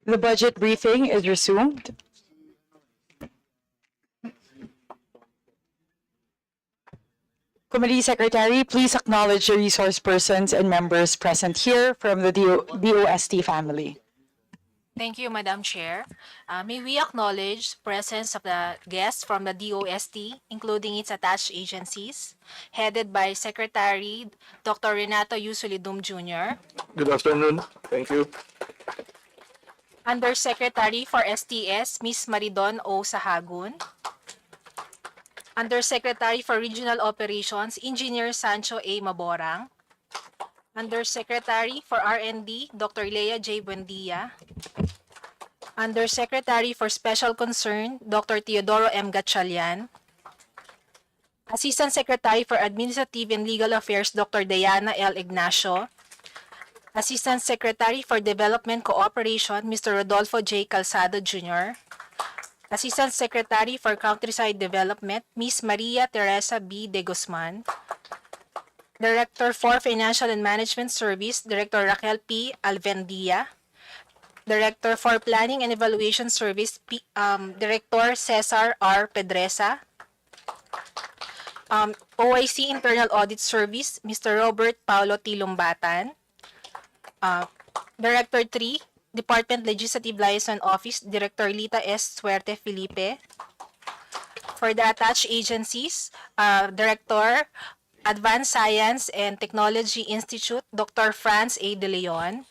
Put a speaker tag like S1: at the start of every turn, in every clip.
S1: The budget briefing is resumed. Committee Secretary, please acknowledge the resource persons and members present here from the DOST family.
S2: Thank you, Madam Chair. May we acknowledge presence of the guests from the DOST, including its attached agencies, headed by Secretary Dr. Renato Yusulidum Jr.,
S3: Good afternoon. Thank you.
S2: Undersecretary for STS, Ms. Maridon O. Sahagun, Undersecretary for Regional Operations, Engineer Sancho A. Maborang, Undersecretary for R&D, Dr. Lea J. Buendia, Undersecretary for Special Concern, Dr. Teodoro M. Gatchalian, Assistant Secretary for Administrative and Legal Affairs, Dr. Diana L. Ignacio, Assistant Secretary for Development Cooperation, Mr. Rodolfo J. Calzado Jr., Assistant Secretary for Countryside Development, Ms. Maria Teresa B. De Guzman, Director for Financial and Management Service, Director Raquel P. Alvendia, Director for Planning and Evaluation Service, Director Cesar R. Pedresa, OIC Internal Audit Service, Mr. Robert Paulo T. Lumbatan, Director 3, Department Legislative Liaison Office, Director Lita S. Suerte Felipe. For the attached agencies, Director, Advanced Science and Technology Institute, Dr. Franz A. De Leon.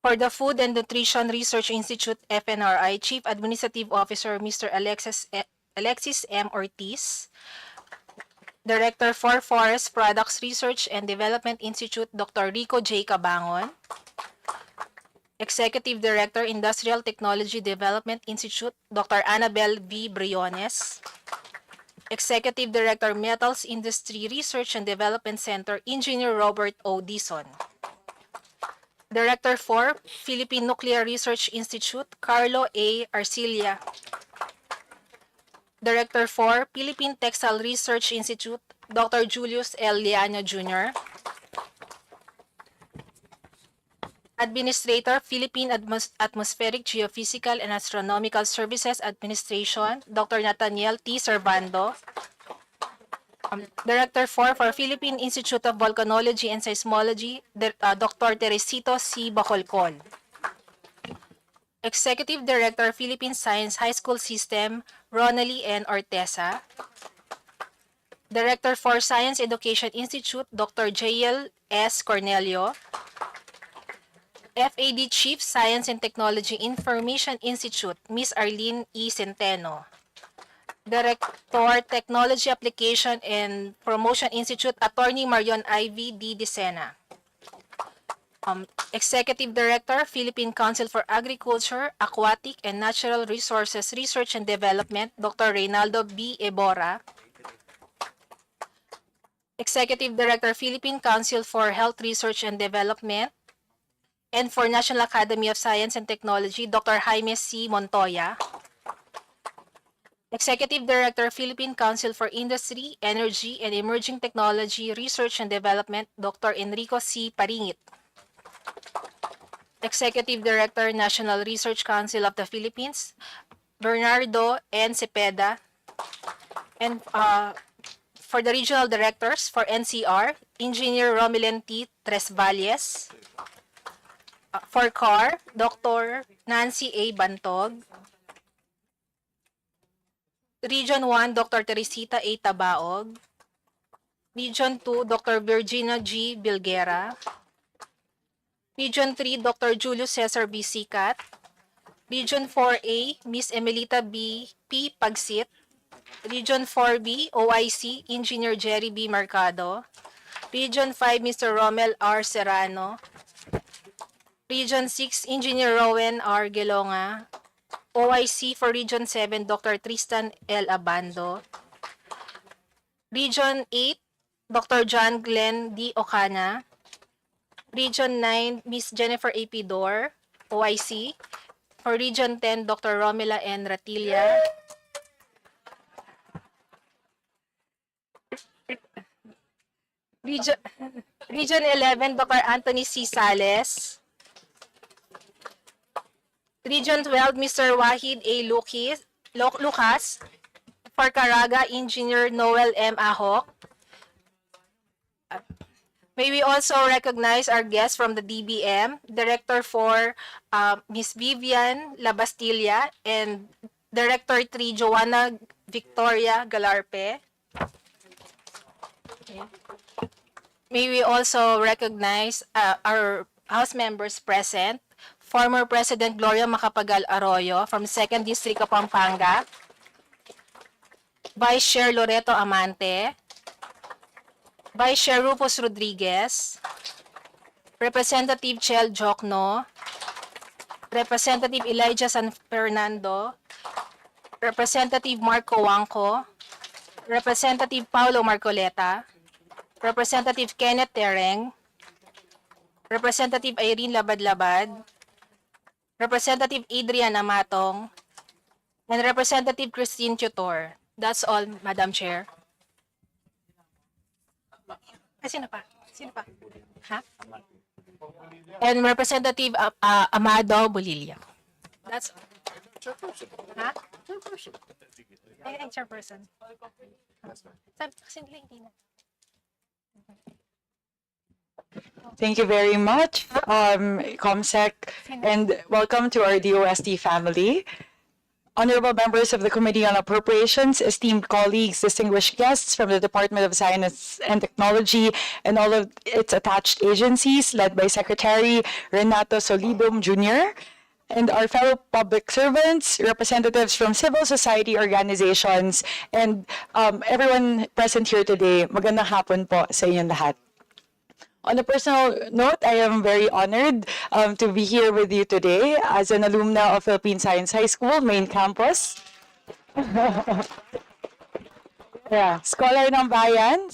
S2: For the Food and Nutrition Research Institute, FNRI, Chief Administrative Officer, Mr. Alexis M. Ortiz. Director for Forest Products Research and Development Institute, Dr. Rico J. Cabangon. Executive Director, Industrial Technology Development Institute, Dr. Annabel V. Briones. Executive Director, Metals Industry Research and Development Center, Engineer Robert O. Dison. Director for Philippine Nuclear Research Institute, Carlo A. Arcilla. Director for Philippine Textile Research Institute, Dr. Julius L. Liano Jr. Administrator, Philippine Atmospheric Geophysical and Astronomical Services Administration, Dr. Nathaniel T. Servando. Director 4 for Philippine Institute of Volcanology and Seismology, Dr. Teresito C. Bacolcol. Executive Director, Philippine Science High School System, Ronally N. Ortesa. Director for Science Education Institute, Dr. J.L. S. Cornelio. FAD Chief Science and Technology Information Institute, Ms. Arlene E. Centeno. Director Technology Application and Promotion Institute, Attorney Marion Ivy D. Dicena. Executive Director, Philippine Council for Agriculture, Aquatic and Natural Resources Research and Development, Dr. Reynaldo B. Ebora. Executive Director, Philippine Council for Health Research and Development, and for National Academy of Science and Technology, Dr. Jaime C. Montoya. Executive Director, Philippine Council for Industry, Energy, and Emerging Technology Research and Development, Dr. Enrico C. Paringit. Executive Director, National Research Council of the Philippines, Bernardo N. Cepeda. And for the Regional Directors for NCR, Engineer Romilen T. Tresvalles. For CAR, Dr. Nancy A. Bantog. Region 1, Dr. Teresita A. Tabaog. Region 2, Dr. Virginia G. Bilguera. Region 3, Dr. Julio Cesar B. Sicat. Region 4A, Ms. Emelita B. P. Pagsit. Region 4B, OIC, Engineer Jerry B. Mercado. Region 5, Mr. Romel R. Serrano. Region 6, Engineer Rowan R. Gelonga. OIC for Region 7, Dr. Tristan L. Abando. Region 8, Dr. John Glenn D. Ocana. Region 9, Ms. Jennifer A. Pidor, OIC. For Region 10, Dr. Romela N. Ratilla. Region 11, Dr. Anthony C. Sales. Region 12, Mr. Wahid A. Lucas. For Caraga, Engineer Noel M. Ahok. May we also recognize our guest from the DBM, Director for Ms. Vivian Labastilla and Director 3 Joanna Victoria Galarpe. Okay. May we also recognize our House members present, former President Gloria Macapagal Arroyo from 2nd District of Pampanga, Vice Chair Loreto Amante, Vice Chair Rufus Rodriguez, Representative Chel Jokno, Representative Elijah San Fernando, Representative Marco Wangco, Representative Paulo Marcoleta, Representative Kenneth Tereng, Representative Irene Labad-Labad, Representative Adrian Amatong, and Representative Christine Tutor. That's all, Madam Chair. Sino pa? Sino pa? Ha? And Representative Amado Bolilla. That's all. Ha? Ay, chairperson. Sabi kasi nila hindi na.
S1: Thank you very much, Comsec, and welcome to our DOST family. Honorable members of the Committee on Appropriations, esteemed colleagues, distinguished guests from the Department of Science and Technology and all of its attached agencies, led by Secretary Renato Solidum Jr., and our fellow public servants, representatives from civil society organizations, and everyone present here today, magandang hapon po sa inyong lahat. On a personal note, I am very honored to be here with you today as an alumna of Philippine Science High School, main campus. Yeah, scholar ng bayan,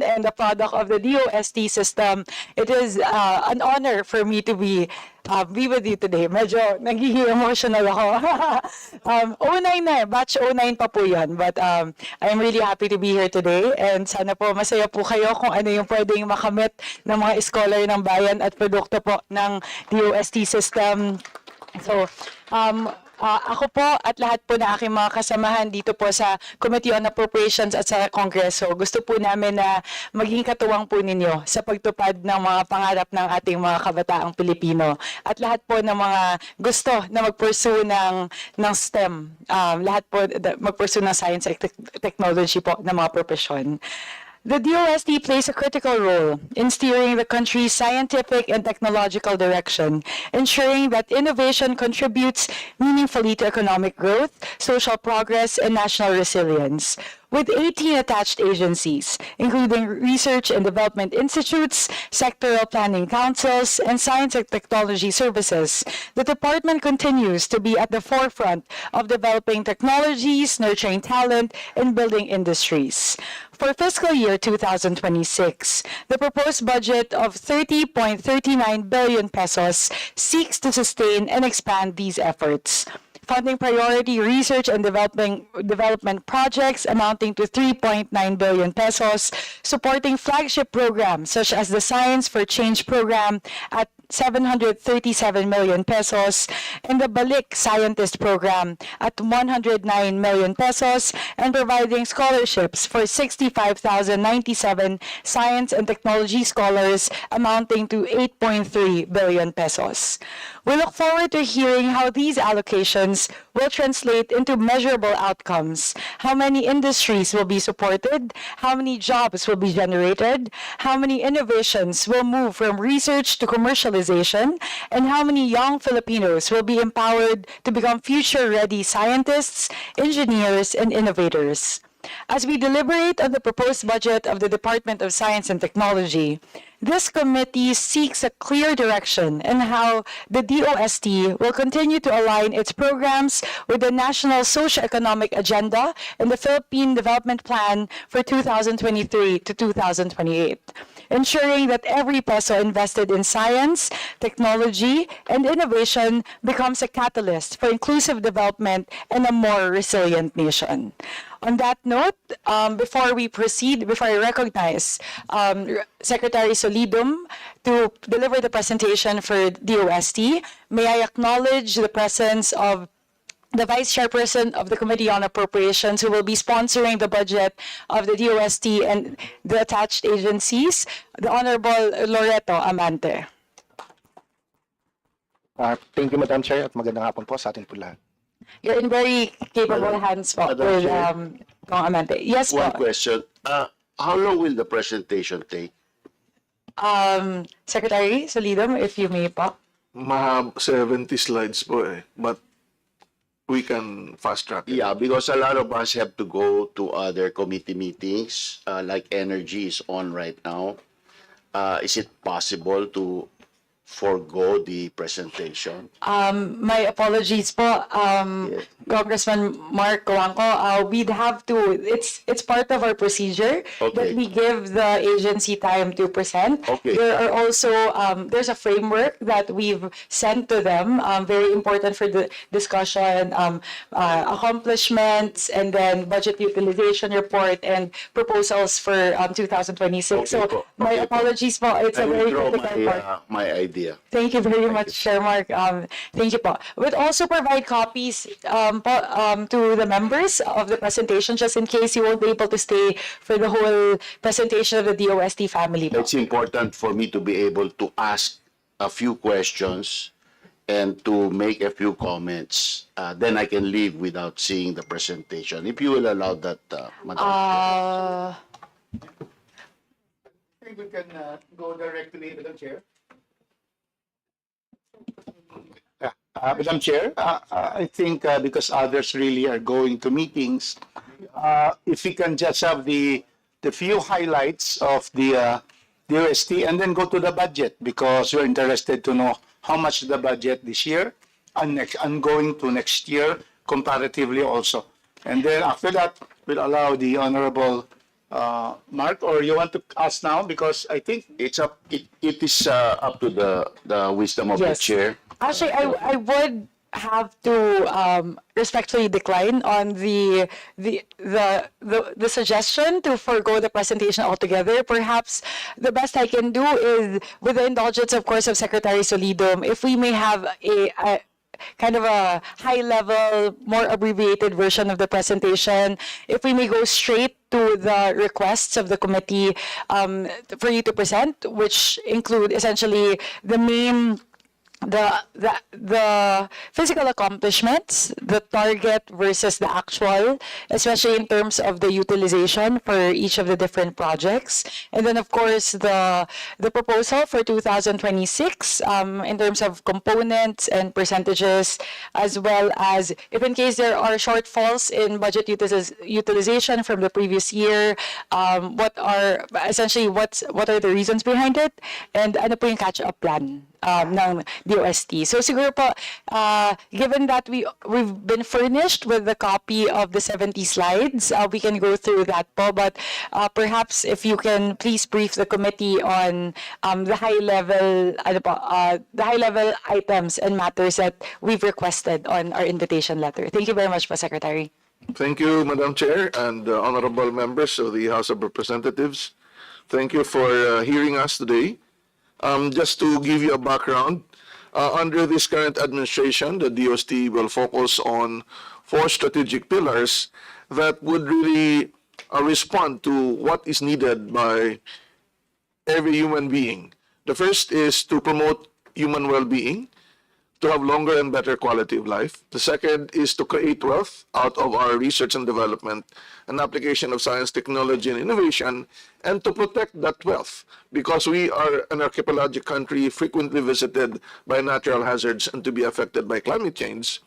S1: and a product of the DOST system. It is an honor for me to be with you today. Medyo naghihi-emotional ako. 09 na, batch 09 pa po yan. But I'm really happy to be here today. And sana po masaya po kayo kung ano yung pwedeng makamit ng mga scholar ng bayan at produkto po ng DOST system. So, ako po at lahat po na aking mga kasamahan dito po sa Committee on Appropriations at sa Kongreso, gusto po namin na maging katuwang po ninyo sa pagtupad ng mga pangarap ng ating mga kabataang Pilipino. At lahat po ng mga gusto na mag-pursue ng STEM, lahat po mag-pursue ng science and technology po ng mga profesyon. The DOST plays a critical role in steering the country's scientific and technological direction, ensuring that innovation contributes meaningfully to economic growth, social progress, and national resilience. With 18 attached agencies, including research and development institutes, sectoral planning councils, and science and technology services, the department continues to be at the forefront of developing technologies, nurturing talent, and building industries. For fiscal year 2026, the proposed budget of 30.39 billion pesos seeks to sustain and expand these efforts, funding priority research and development projects amounting to 3.9 billion pesos, supporting flagship programs such as the Science for Change program at 737 million pesos, and the Balik Scientist program at 109 million pesos, and providing scholarships for 65,097 science and technology scholars amounting to 8.3 billion pesos. We look forward to hearing how these allocations will translate into measurable outcomes, how many industries will be supported, how many jobs will be generated, how many innovations will move from research to commercialization, and how many young Filipinos will be empowered to become future-ready scientists, engineers, and innovators. As we deliberate on the proposed budget of the Department of Science and Technology, this committee seeks a clear direction in how the DOST will continue to align its programs with the National Socioeconomic Agenda and the Philippine Development Plan for 2023 to 2028, ensuring that every peso invested in science, technology, and innovation becomes a catalyst for inclusive development and a more resilient nation. On that note, before we proceed, before I recognize Secretary Solidum Solidum to deliver the presentation for DOST. May I acknowledge the presence of the Vice Chairperson of the Committee on Appropriations, who will be sponsoring the budget of the DOST and the attached agencies, the Honorable Loreto Amante.
S4: Thank you, Madam Chair, at magandang hapon po sa ating po lahat.
S1: You're in very capable hands po
S5: Madam
S1: with
S5: Chair.
S1: Kong Amante. Yes po.
S5: One question. How long will the presentation take?
S1: Secretary Solidum, if you may po.
S3: 70 slides po eh. But we can fast track it.
S5: Yeah, because a lot of us have to go to other committee meetings, like energy is on right now. Is it possible to forgo the presentation?
S1: My apologies po, Congressman Mark Coangco. We'd have to, it's part of our procedure that
S5: Okay.
S1: we give the agency time to present.
S5: Okay.
S1: There are also, there's a framework that we've sent to them, very important for the discussion, accomplishments, and then budget utilization report and proposals for 2026. So
S5: Okay po.
S1: my
S5: Okay po.
S1: apologies po, it's
S5: I
S1: a very
S5: withdraw
S1: critical part.
S5: my idea.
S1: Thank you very much, Chair Mark. Thank you po. We'll also provide copies to the members of the presentation, just in case you won't be able to stay for the whole presentation of the DOST family po.
S5: It's important for me to be able to ask a few questions and to make a few comments. Then I can leave without seeing the presentation. If you will allow that, Madam Chair.
S4: I think we can go directly, Madam Chair. Madam Chair, I think because others really are going to meetings, if we can just have the few highlights of the DOST and then go to the budget, because we're interested to know how much the budget this year and going to next year comparatively also. And then after that, we'll allow the Honorable Mark, or you want to ask now, because I think
S5: It's up. It is up to the wisdom of the
S1: Yes.
S5: chair.
S1: Actually, I would have to respectfully decline on the suggestion to forego the presentation altogether. Perhaps the best I can do is, with the indulgence, of course, of Secretary Solidum, if we may have a kind of a high-level, more abbreviated version of the presentation, if we may go straight to the requests of the committee for you to present, which include essentially the main the physical accomplishments, the target versus the actual, especially in terms of the utilization for each of the different projects. And then, of course, the proposal for 2026 in terms of components and percentages, as well as if in case there are shortfalls in budget utilization from the previous year, what are the reasons behind it, and ano po yung catch-up plan ng DOST. So siguro po, given that we've been furnished with the copy of the 70 slides, we can go through that po. But perhaps if you can please brief the committee on the high-level items and matters that we've requested on our invitation letter. Thank you very much po, Secretary.
S3: Thank you, Madam Chair, and honorable members of the House of Representatives. Thank you for hearing us today. Just to give you a background, under this current administration, the DOST will focus on 4 strategic pillars that would really respond to what is needed by every human being. The first is to promote human well-being, to have longer and better quality of life. The second is to create wealth out of our research and development and application of science, technology, and innovation, and to protect that wealth, because we are an archipelagic country frequently visited by natural hazards and to be affected by climate change.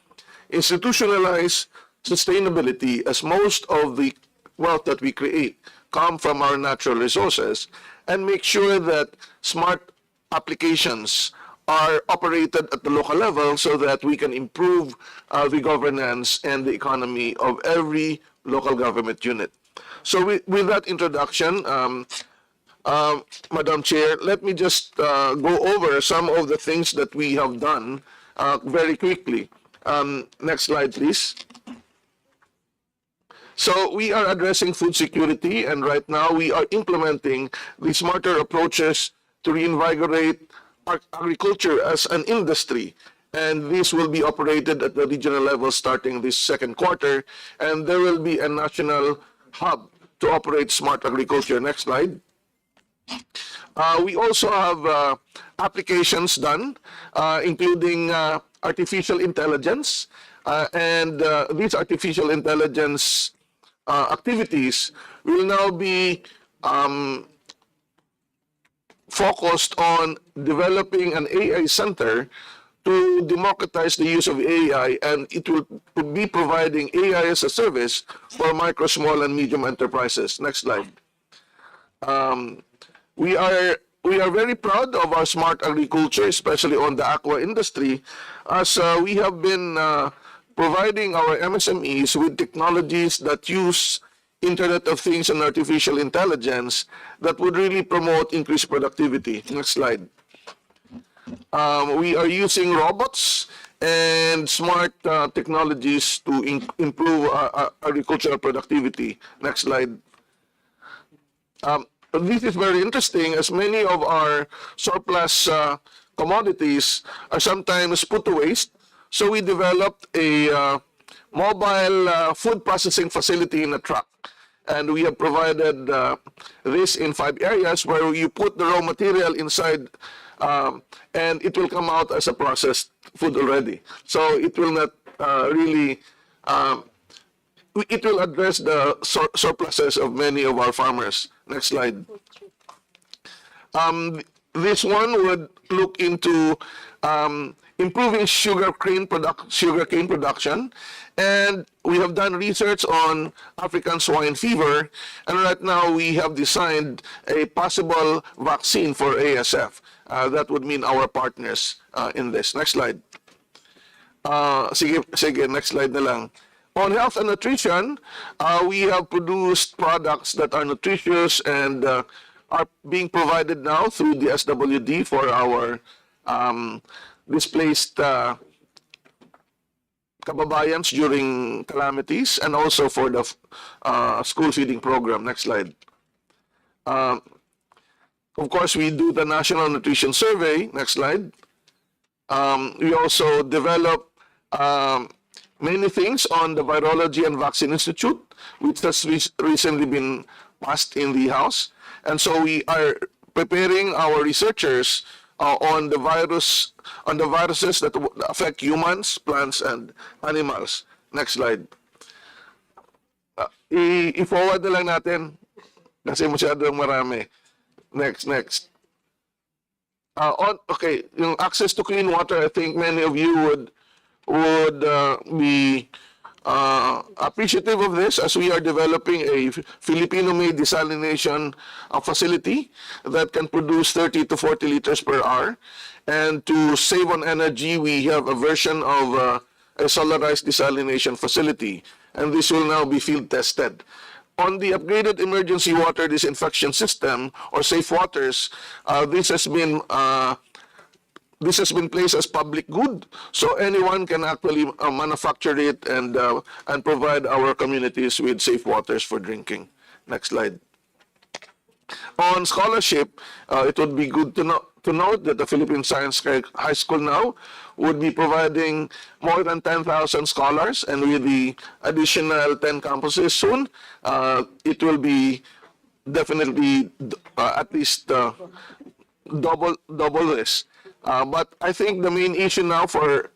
S3: Institutionalize sustainability, as most of the wealth that we create come from our natural resources, and make sure that smart applications are operated at the local level so that we can improve the governance and the economy of every local government unit. So with that introduction, Madam Chair, let me just go over some of the things that we have done very quickly. Next slide, please. So we are addressing food security, and right now we are implementing the smarter approaches to reinvigorate agriculture as an industry. And this will be operated at the regional level starting this second quarter. And there will be a national hub to operate smart agriculture. Next slide. We also have applications done, including artificial intelligence. And these artificial intelligence activities will now be focused on developing an AI center to democratize the use of AI, and it will be providing AI as a service for micro, small, and medium enterprises. Next slide. We are very proud of our smart agriculture, especially on the aqua industry, as we have been providing our MSMEs with technologies that use Internet of Things and artificial intelligence that would really promote increased productivity. Next slide. We are using robots and smart technologies to improve agricultural productivity. Next slide. This is very interesting, as many of our surplus commodities are sometimes put to waste. So we developed a mobile food processing facility in a truck. And we have provided this in 5 areas where you put the raw material inside and it will come out as a processed food already. So it will not really, it will address the surpluses of many of our farmers. Next slide. This one would look into improving sugarcane production, and we have done research on African swine fever, and right now we have designed a possible vaccine for ASF. That would mean our partners in this. Next slide. Sige, next slide na lang. On health and nutrition, we have produced products that are nutritious and are being provided now through the SWD for our displaced kababayans during calamities, and also for the school feeding program. Next slide. Of course, we do the National Nutrition Survey. Next slide. We also develop many things on the Virology and Vaccine Institute, which has recently been passed in the House. And so we are preparing our researchers on the viruses that affect humans, plants, and animals. Next slide. I-forward na lang natin kasi masyadong marami. Next. Okay, yung access to clean water, I think many of you would be appreciative of this, as we are developing a Filipino-made desalination facility that can produce 30 to 40 liters per hour. And to save on energy, we have a version of a solarized desalination facility, and this will now be field tested. On the upgraded emergency water disinfection system, or Safe Waters, this has been placed as public good, so anyone can actually manufacture it and provide our communities with safe waters for drinking. Next slide. On scholarship, it would be good to note that the Philippine Science High School now would be providing more than 10,000 scholars, and with the additional 10 campuses soon, it will be definitely at least double this. But I think the main issue now for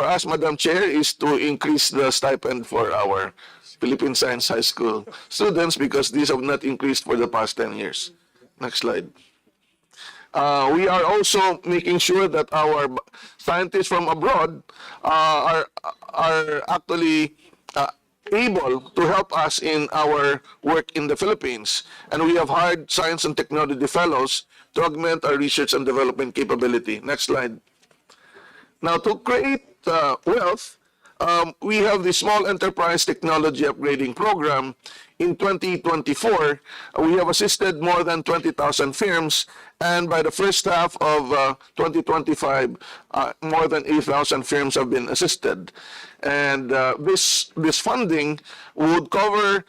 S3: us, Madam Chair, is to increase the stipend for our Philippine Science High School students, because these have not increased for the past 10 years. Next slide. We are also making sure that our scientists from abroad are actually able to help us in our work in the Philippines. And we have hired science and technology fellows to augment our research and development capability. Next slide. Now, to create wealth, we have the Small Enterprise Technology Upgrading Program. In 2024, we have assisted more than 20,000 firms, and by the first half of 2025, more than 8,000 firms have been assisted. And this funding would cover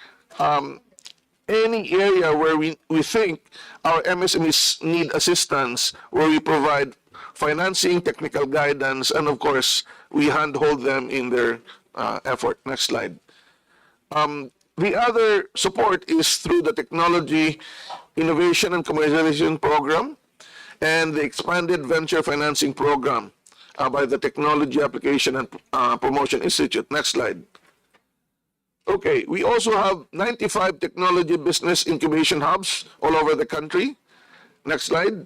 S3: any area where we think our MSMEs need assistance, where we provide financing, technical guidance, and of course, we handhold them in their effort. Next slide. The other support is through the Technology Innovation and Commercialization Program and the expanded Venture Financing Program by the Technology Application and Promotion Institute. Next slide. Okay, we also have 95 technology business incubation hubs all over the country. Next slide.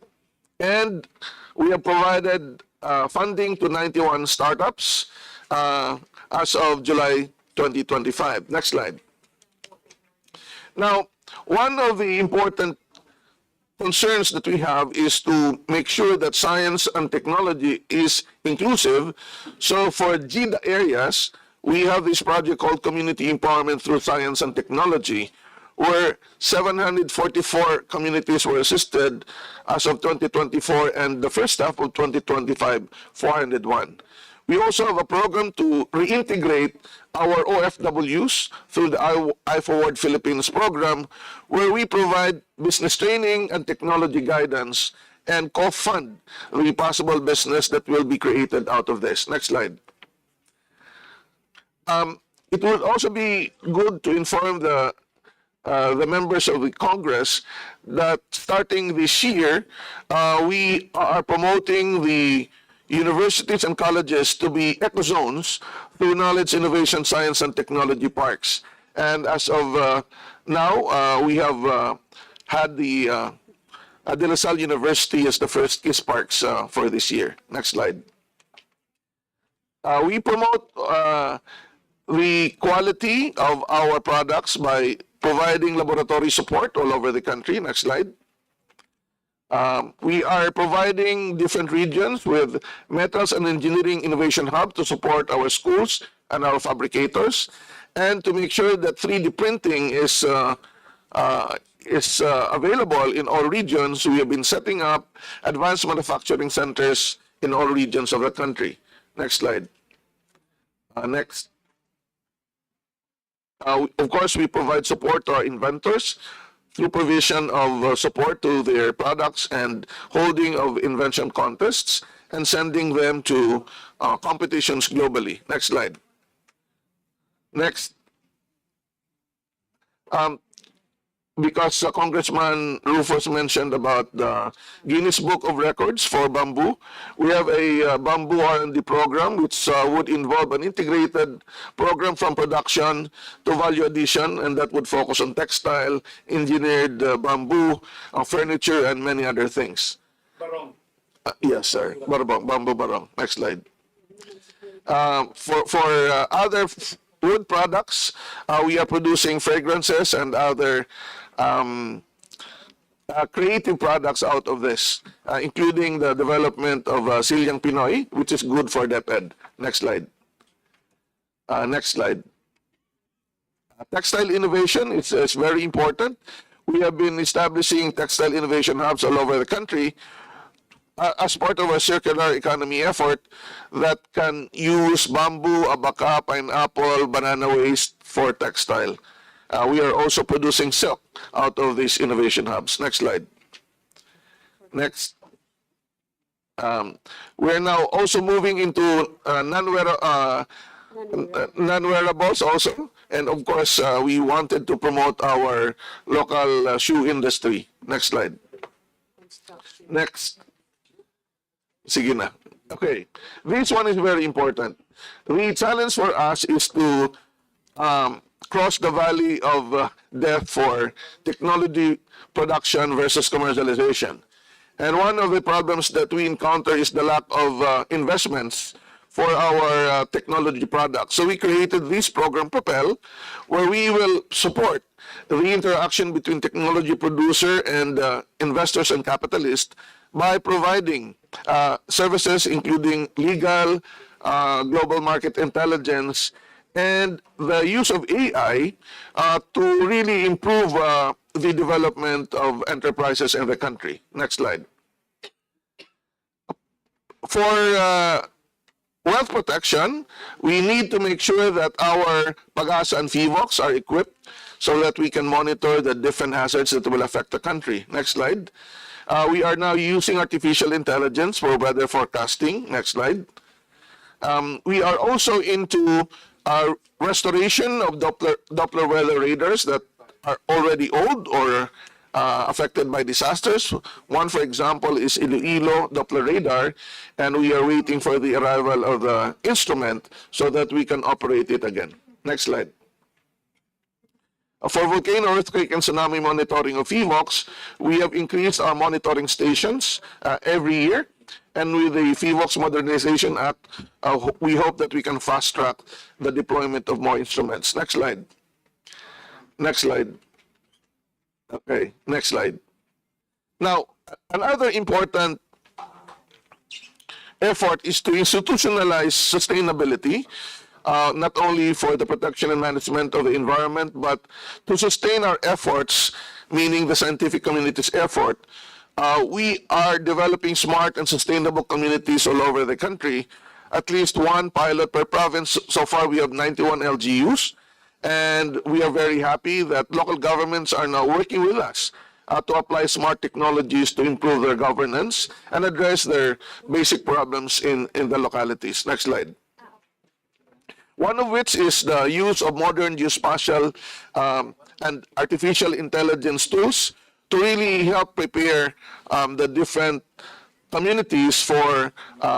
S3: And we have provided funding to 91 startups as of July 2025. Next slide. Now, one of the important concerns that we have is to make sure that science and technology is inclusive. So for GIDA areas, we have this project called Community Empowerment Through Science and Technology, where 744 communities were assisted as of 2024, and the first half of 2025, 401. We also have a program to reintegrate our OFWs through the I-Forward Philippines program, where we provide business training and technology guidance and co-fund the possible business that will be created out of this. Next slide. It would also be good to inform the members of the Congress that starting this year, we are promoting the universities and colleges to be ecozones through knowledge, innovation, science, and technology parks. And as of now, we have had the De La Salle University as the first KISS parks for this year. Next slide. We promote the quality of our products by providing laboratory support all over the country. Next slide. We are providing different regions with metals and engineering innovation hub to support our schools and our fabricators, and to make sure that 3D printing is available in all regions. We have been setting up advanced manufacturing centers in all regions of the country. Next slide. Next. Of course, we provide support to our inventors through provision of support to their products and holding of invention contests and sending them to competitions globally. Next slide. Next. Because Congressman Rufus mentioned about the Guinness Book of Records for bamboo, we have a bamboo R&D program which would involve an integrated program from production to value addition, and that would focus on textile, engineered bamboo, furniture, and many other things.
S4: Barong.
S3: Yes, sir. Barong, bamboo barong. Next slide. For other wood products, we are producing fragrances and other creative products out of this, including the development of Silyang Pinoy, which is good for DepEd. Next slide. Next slide. Textile innovation is very important. We have been establishing textile innovation hubs all over the country as part of a circular economy effort that can use bamboo, abaca, pineapple, banana waste for textile. We are also producing silk out of these innovation hubs. Next slide. Next. We're now also moving into non-wearables also. And of course, we wanted to promote our local shoe industry. Next slide. Next. Sige na. Okay. This one is very important. The challenge for us is to cross the valley of death for technology production versus commercialization. And one of the problems that we encounter is the lack of investments for our technology products. So we created this program, Propel, where we will support the interaction between technology producer and investors and capitalists by providing services including legal, global market intelligence, and the use of AI to really improve the development of enterprises in the country. Next slide. For health protection, we need to make sure that our PAGASA and FIVOX are equipped so that we can monitor the different hazards that will affect the country. Next slide. We are now using artificial intelligence for weather forecasting. Next slide. We are also into restoration of Doppler weather radars that are already old or affected by disasters. One, for example, is Iloilo Doppler radar, and we are waiting for the arrival of the instrument so that we can operate it again. Next slide. For volcano, earthquake, and tsunami monitoring of FIVOX, we have increased our monitoring stations every year. And with the FIVOX Modernization Act, we hope that we can fast-track the deployment of more instruments. Next slide. Next slide. Okay, next slide. Now, another important effort is to institutionalize sustainability, not only for the protection and management of the environment, but to sustain our efforts, meaning the scientific community's effort. We are developing smart and sustainable communities all over the country, at least one pilot per province. So far, we have 91 LGUs, and we are very happy that local governments are now working with us to apply smart technologies to improve their governance and address their basic problems in the localities. Next slide. One of which is the use of modern geospatial and artificial intelligence tools to really help prepare the different communities for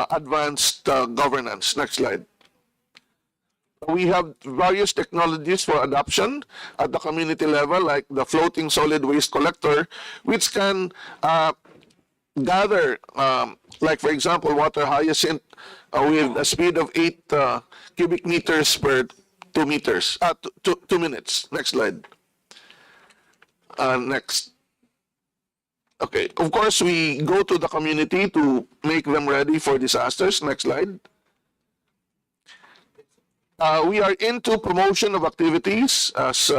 S3: advanced governance. Next slide. We have various technologies for adoption at the community level, like the floating solid waste collector, which can gather, like for example, water hyacinth with a speed of 8 cubic meters per 2 minutes. Next slide. Next. Okay, of course, we go to the community to make them ready for disasters. Next slide. We are into promotion of activities as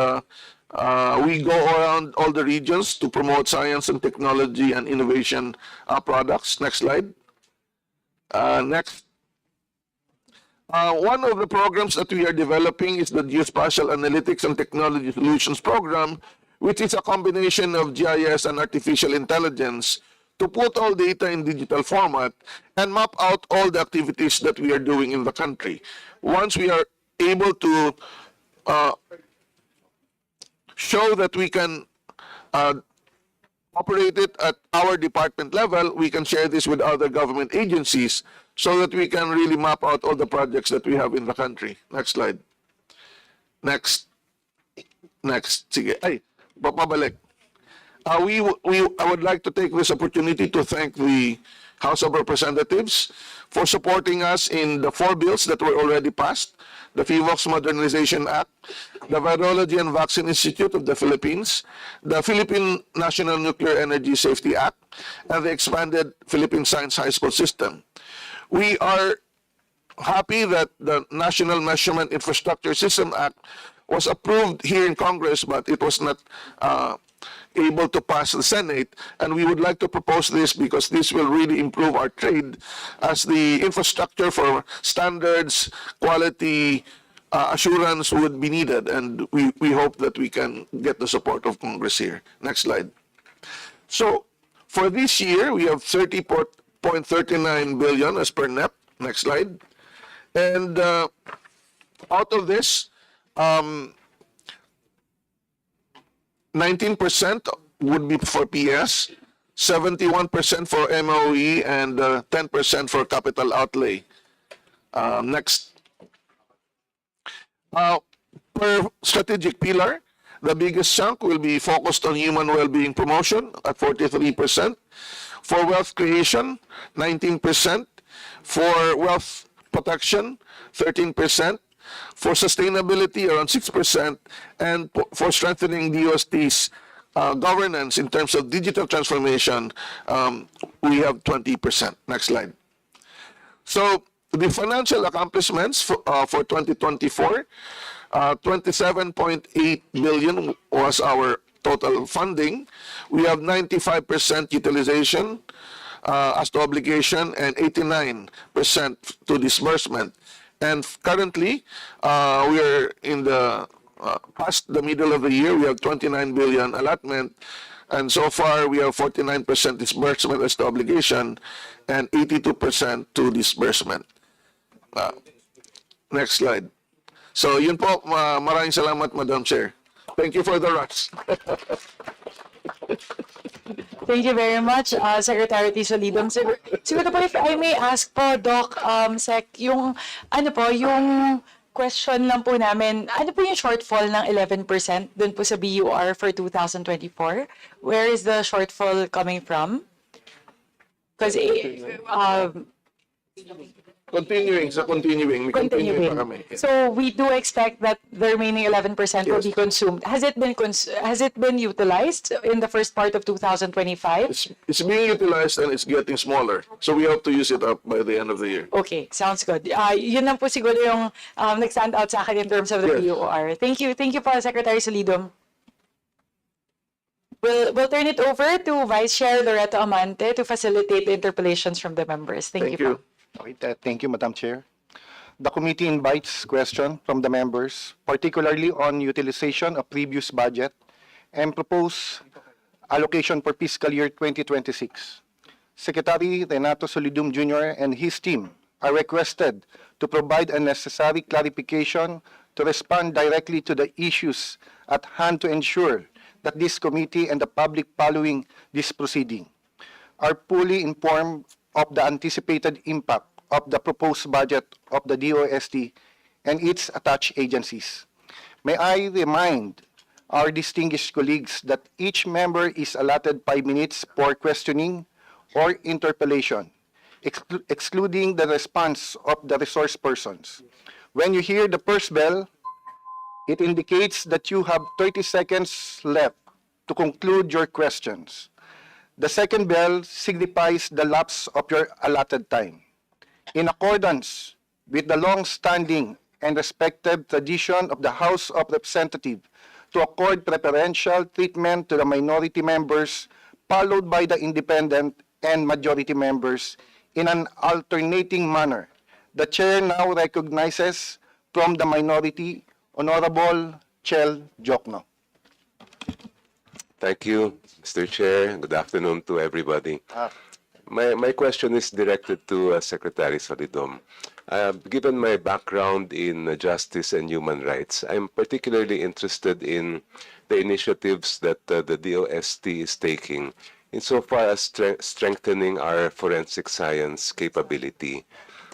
S3: we go around all the regions to promote science and technology and innovation products. Next slide. Next. One of the programs that we are developing is the Geospatial Analytics and Technology Solutions Program, which is a combination of GIS and artificial intelligence to put all data in digital format and map out all the activities that we are doing in the country. Once we are able to show that we can operate it at our department level, we can share this with other government agencies so that we can really map out all the projects that we have in the country. Next slide. Next. Next. Sige. Ay, papabalik. I would like to take this opportunity to thank the House of Representatives for supporting us in the 4 bills that were already passed: the FIVOX Modernization Act, the Virology and Vaccine Institute of the Philippines, the Philippine National Nuclear Energy Safety Act, and the expanded Philippine Science High School System. We are happy that the National Measurement Infrastructure System Act was approved here in Congress, but it was not able to pass the Senate, and we would like to propose this because this will really improve our trade as the infrastructure for standards, quality assurance would be needed, and we hope that we can get the support of Congress here. Next slide. So for this year, we have 30.39 billion as per NEP. Next slide. And out of this, 19% would be for PS, 71% for MOE, and 10% for capital outlay. Next. Per strategic pillar, the biggest chunk will be focused on human well-being promotion at 43%. For wealth creation, 19%. For wealth protection, 13%. For sustainability, around 6%, and for strengthening DOST's governance in terms of digital transformation, we have 20%. Next slide. So the financial accomplishments for 2024, 27.8 billion was our total funding. We have 95% utilization. as to obligation and 89% to disbursement. And currently, we are in the past the middle of the year. We have 29 billion allotment, and so far we have 49% disbursement as to obligation and 82% to disbursement. Next slide. So yun po, maraming salamat, Madam Chair. Thank you for the rush.
S1: Thank you very much, Secretary Tisolidum. Siguro po, if I may ask po, Doc, Sec, yung, ano po, yung question lang po namin, ano po yung shortfall ng 11% dun po sa BUR for 2024? Where is the shortfall coming from? Because,
S3: Continuing, may continuing pa kami.
S1: So we do expect that the remaining 11% will be consumed. Has it been utilized in the first part of 2025?
S3: It's being utilized and it's getting smaller. So we have to use it up by the end of the year.
S1: Okay, sounds good. Yun lang po siguro yung nag-stand out sa akin in terms of the
S3: Yes.
S1: BOR. Thank you po, Secretary Solidum. We'll turn it over to Vice Chair Loreto Amante to facilitate the interpolations from the members. Thank you. Po.
S4: Okay, thank you, Madam Chair. The committee invites questions from the members, particularly on utilization of previous budget and proposed allocation for fiscal year 2026. Secretary Renato Solidum Jr. and his team are requested to provide a necessary clarification to respond directly to the issues at hand to ensure that this committee and the public following this proceeding are fully informed of the anticipated impact of the proposed budget of the DOST and its attached agencies. May I remind our distinguished colleagues that each member is allotted 5 minutes for questioning or interpellation, excluding the response of the resource persons. When you hear the first bell, it indicates that you have 30 seconds left to conclude your questions. The second bell signifies the lapse of your allotted time. In accordance with the long-standing and respected tradition of the House of Representatives to accord preferential treatment to the minority members, followed by the independent and majority members in an alternating manner, the Chair now recognizes from the minority, Honorable Chel Jokno.
S6: Thank you, Mr. Chair. Good afternoon to everybody. My question is directed to Secretary Solidum. Given my background in justice and human rights, I'm particularly interested in the initiatives that the DOST is taking insofar as strengthening our forensic science capability.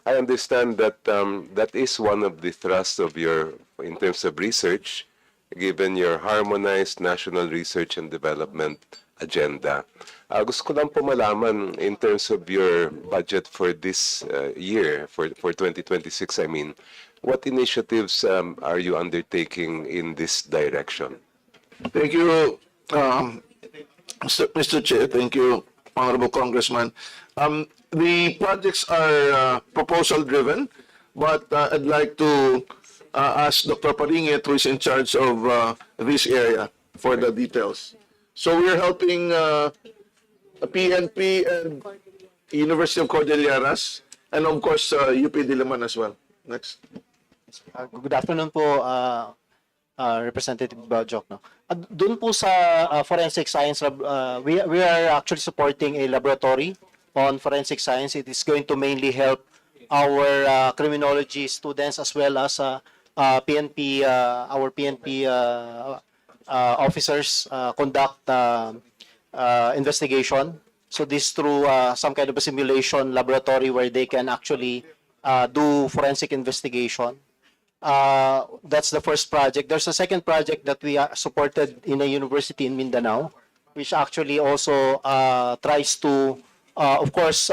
S6: I understand that that is one of the thrusts of your, in terms of research, given your harmonized national research and development agenda. Gusto ko lang po malaman in terms of your budget for this year, for 2026, I mean, what initiatives are you undertaking in this direction?
S3: Thank you, Mr. Chair. Thank you, Honorable Congressman. The projects are proposal-driven, but I'd like to ask Dr. Paringit, who is in charge of this area, for the details. So we're helping PNP and University of Cordilleras, and of course, UP Diliman as well. Next.
S7: Good afternoon po, Representative Jokno. Doon po sa forensic science, we are actually supporting a laboratory on forensic science. It is going to mainly help our criminology students as well as PNP, our PNP officers conduct investigation. So this through some kind of a simulation laboratory where they can actually do forensic investigation. That's the first project. There's a second project that we supported in a university in Mindanao, which actually also tries to, of course,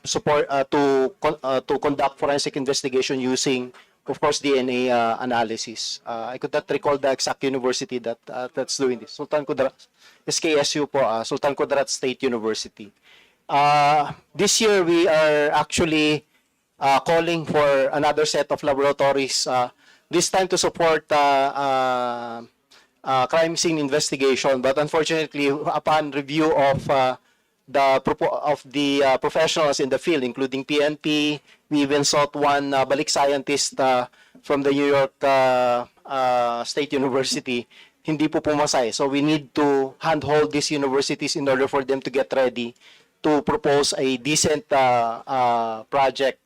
S7: support to conduct forensic investigation using, of course, DNA analysis. I could not recall the exact university that's doing this. Sultan Kudarat, SKSU po, Sultan Kudarat State University. This year we are actually calling for another set of laboratories, this time to support crime scene investigation. But unfortunately, upon review of professionals in the field, including PNP. We even sought one balik scientist from the New York State University. Hindi po pumasay. So we need to handhold these universities in order for them to get ready to propose a decent project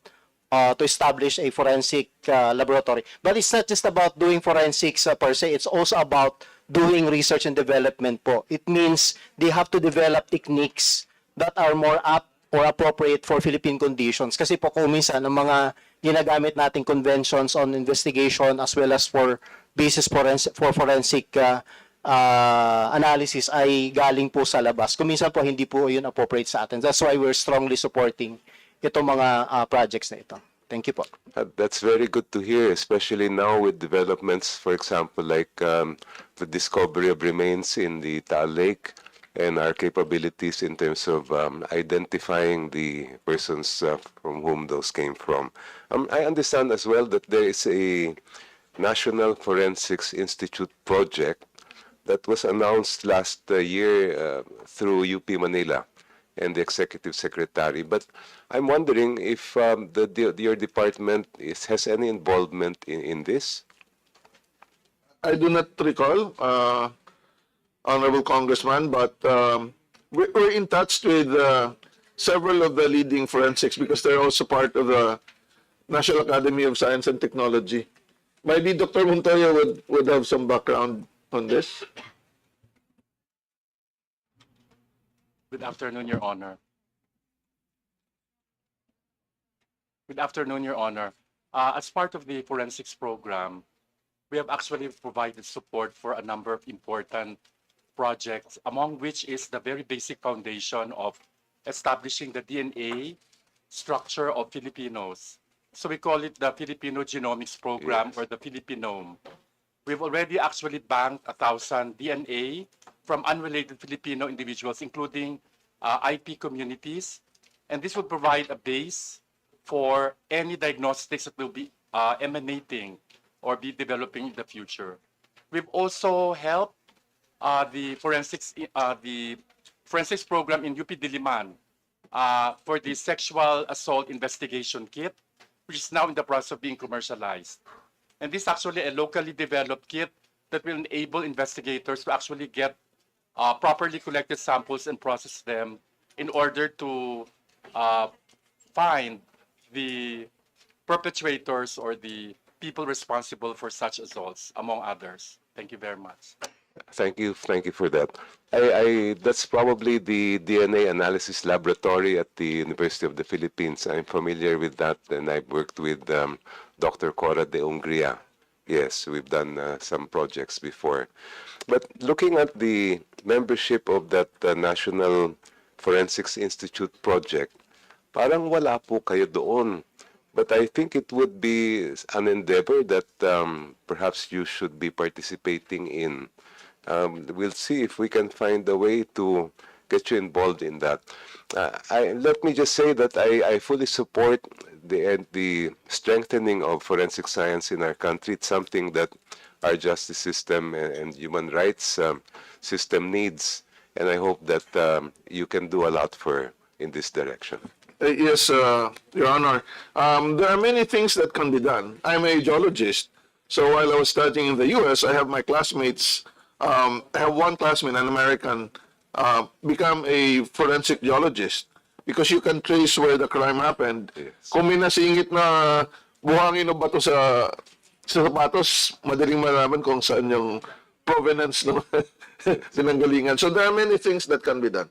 S7: to establish a forensic laboratory. But it's not just about doing forensics per se, it's also about doing research and development po. It means they have to develop techniques that are more apt or appropriate for Philippine conditions. Kasi po kung minsan ang mga ginagamit nating conventions on investigation as well as for basis for forensic analysis ay galing po sa labas. Kung minsan po hindi po yun appropriate sa atin. That's why we're strongly supporting itong mga projects na ito. Thank you po.
S6: That's very good to hear, especially now with developments, for example, like the discovery of remains in the Taal Lake and our capabilities in terms of identifying the persons from whom those came from. I understand as well that there is a National Forensics Institute project that was announced last year through UP Manila and the executive secretary. But I'm wondering if your department has any involvement in this?
S3: I do not recall, Honorable Congressman, but we're in touch with several of the leading forensics because they're also part of the National Academy of Science and Technology. Maybe Dr. Montoya would have some background on this.
S8: Good afternoon, Your Honor. Good afternoon, Your Honor. As part of the forensics program, we have actually provided support for a number of important projects, among which is the very basic foundation of establishing the DNA structure of Filipinos. So we call it the Filipino Genomics Program, or the Filipinome. We've already actually banked 1,000 DNA from unrelated Filipino individuals, including IP communities. And this will provide a base for any diagnostics that will be emanating or be developing in the future. We've also helped the forensics program in UP Diliman for the sexual assault investigation kit, which is now in the process of being commercialized. And this is actually a locally developed kit that will enable investigators to actually get properly collected samples and process them in order to find the perpetrators or the people responsible for such assaults, among others. Thank you very much.
S6: Thank you for that. That's probably the DNA analysis laboratory at the University of the Philippines. I'm familiar with that, and I've worked with Dr. Cora de Ungria. Yes, we've done some projects before. But looking at the membership of that National Forensics Institute project, parang wala po kayo doon. But I think it would be an endeavor that perhaps you should be participating in. We'll see if we can find a way to get you involved in that. Let me just say that I fully support the strengthening of forensic science in our country. It's something that our justice system and human rights system needs, and I hope that you can do a lot in this direction.
S3: Yes, Your Honor. There are many things that can be done. I'm a geologist, so while I was studying in the U.S., I have my classmates. I have one classmate, an American, become a forensic geologist because you can trace where the crime happened.
S6: Yes.
S3: Kung may nasingit na buhangin o bato sa sapatos, madaling malaman kung saan yung provenance ng pinanggalingan. So there are many things that can be done.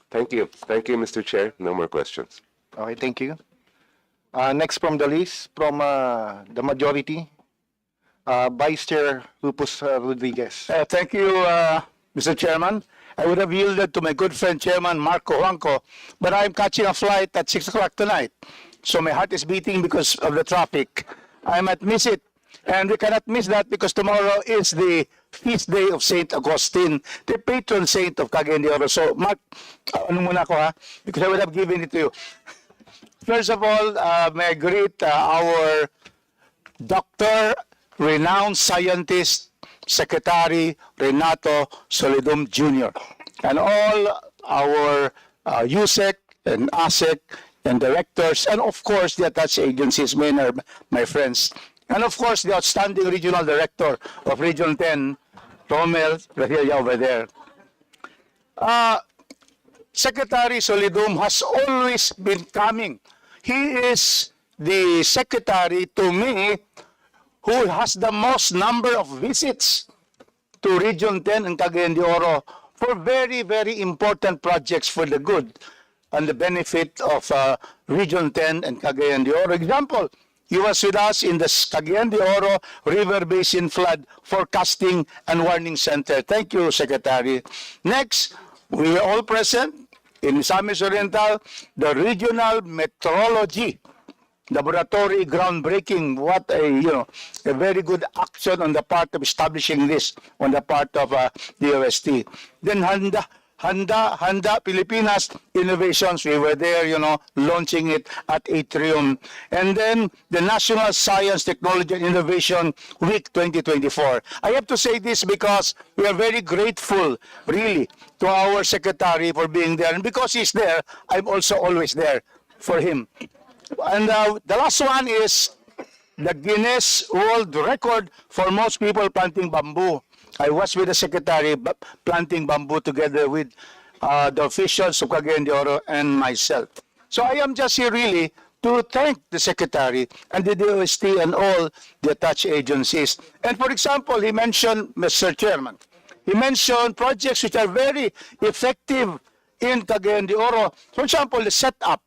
S6: Thank you. Thank you, Mr. Chair. No more questions.
S9: Okay, thank you. Next from the list, from the majority, Vice Chair Rufus Rodriguez.
S4: Thank you, Mr. Chairman. I would have yielded to my good friend, Chairman Marco Juanco, but I'm catching a flight at 6 o'clock tonight. So my heart is beating because of the traffic. I might miss it. And we cannot miss that because tomorrow is the feast day of St. Augustine, the patron saint of Cagayan de Oro. So, Mark, ano muna ako ha? Because I would have given it to you. First of all, may I greet our Dr. Renowned Scientist, Secretary Renato Solidum Jr. and all our USEC and ASEC and directors, and of course the attached agencies, many are my friends. And of course the outstanding regional director of Region 10, Romel Rahilla over there. Secretary Solidum has always been coming. He is the secretary to me who has the most number of visits to Region 10 and Cagayan de Oro for very, very important projects for the good and the benefit of Region 10 and Cagayan de Oro. Example, he was with us in the Cagayan de Oro River Basin Flood Forecasting and Warning Center. Thank you, Secretary. Next, we were all present in Misamis Oriental, the Regional Meteorology Laboratory groundbreaking. What a very good action on the part of establishing this on the part of the OST. Then Handa Pilipinas Innovations. We were there, launching it at Atrium. And then the National Science, Technology and Innovation Week 2024. I have to say this because we are very grateful, really, to our secretary for being there. And because he's there, I'm also always there for him. And the last one is the Guinness World Record for most people planting bamboo. I was with the secretary planting bamboo together with the officials of Cagayan de Oro and myself. So I am just here really to thank the secretary and the DOST and all the attached agencies. And for example, he mentioned, Mr. Chairman, he mentioned projects which are very effective in Cagayan de Oro. For example, the setup.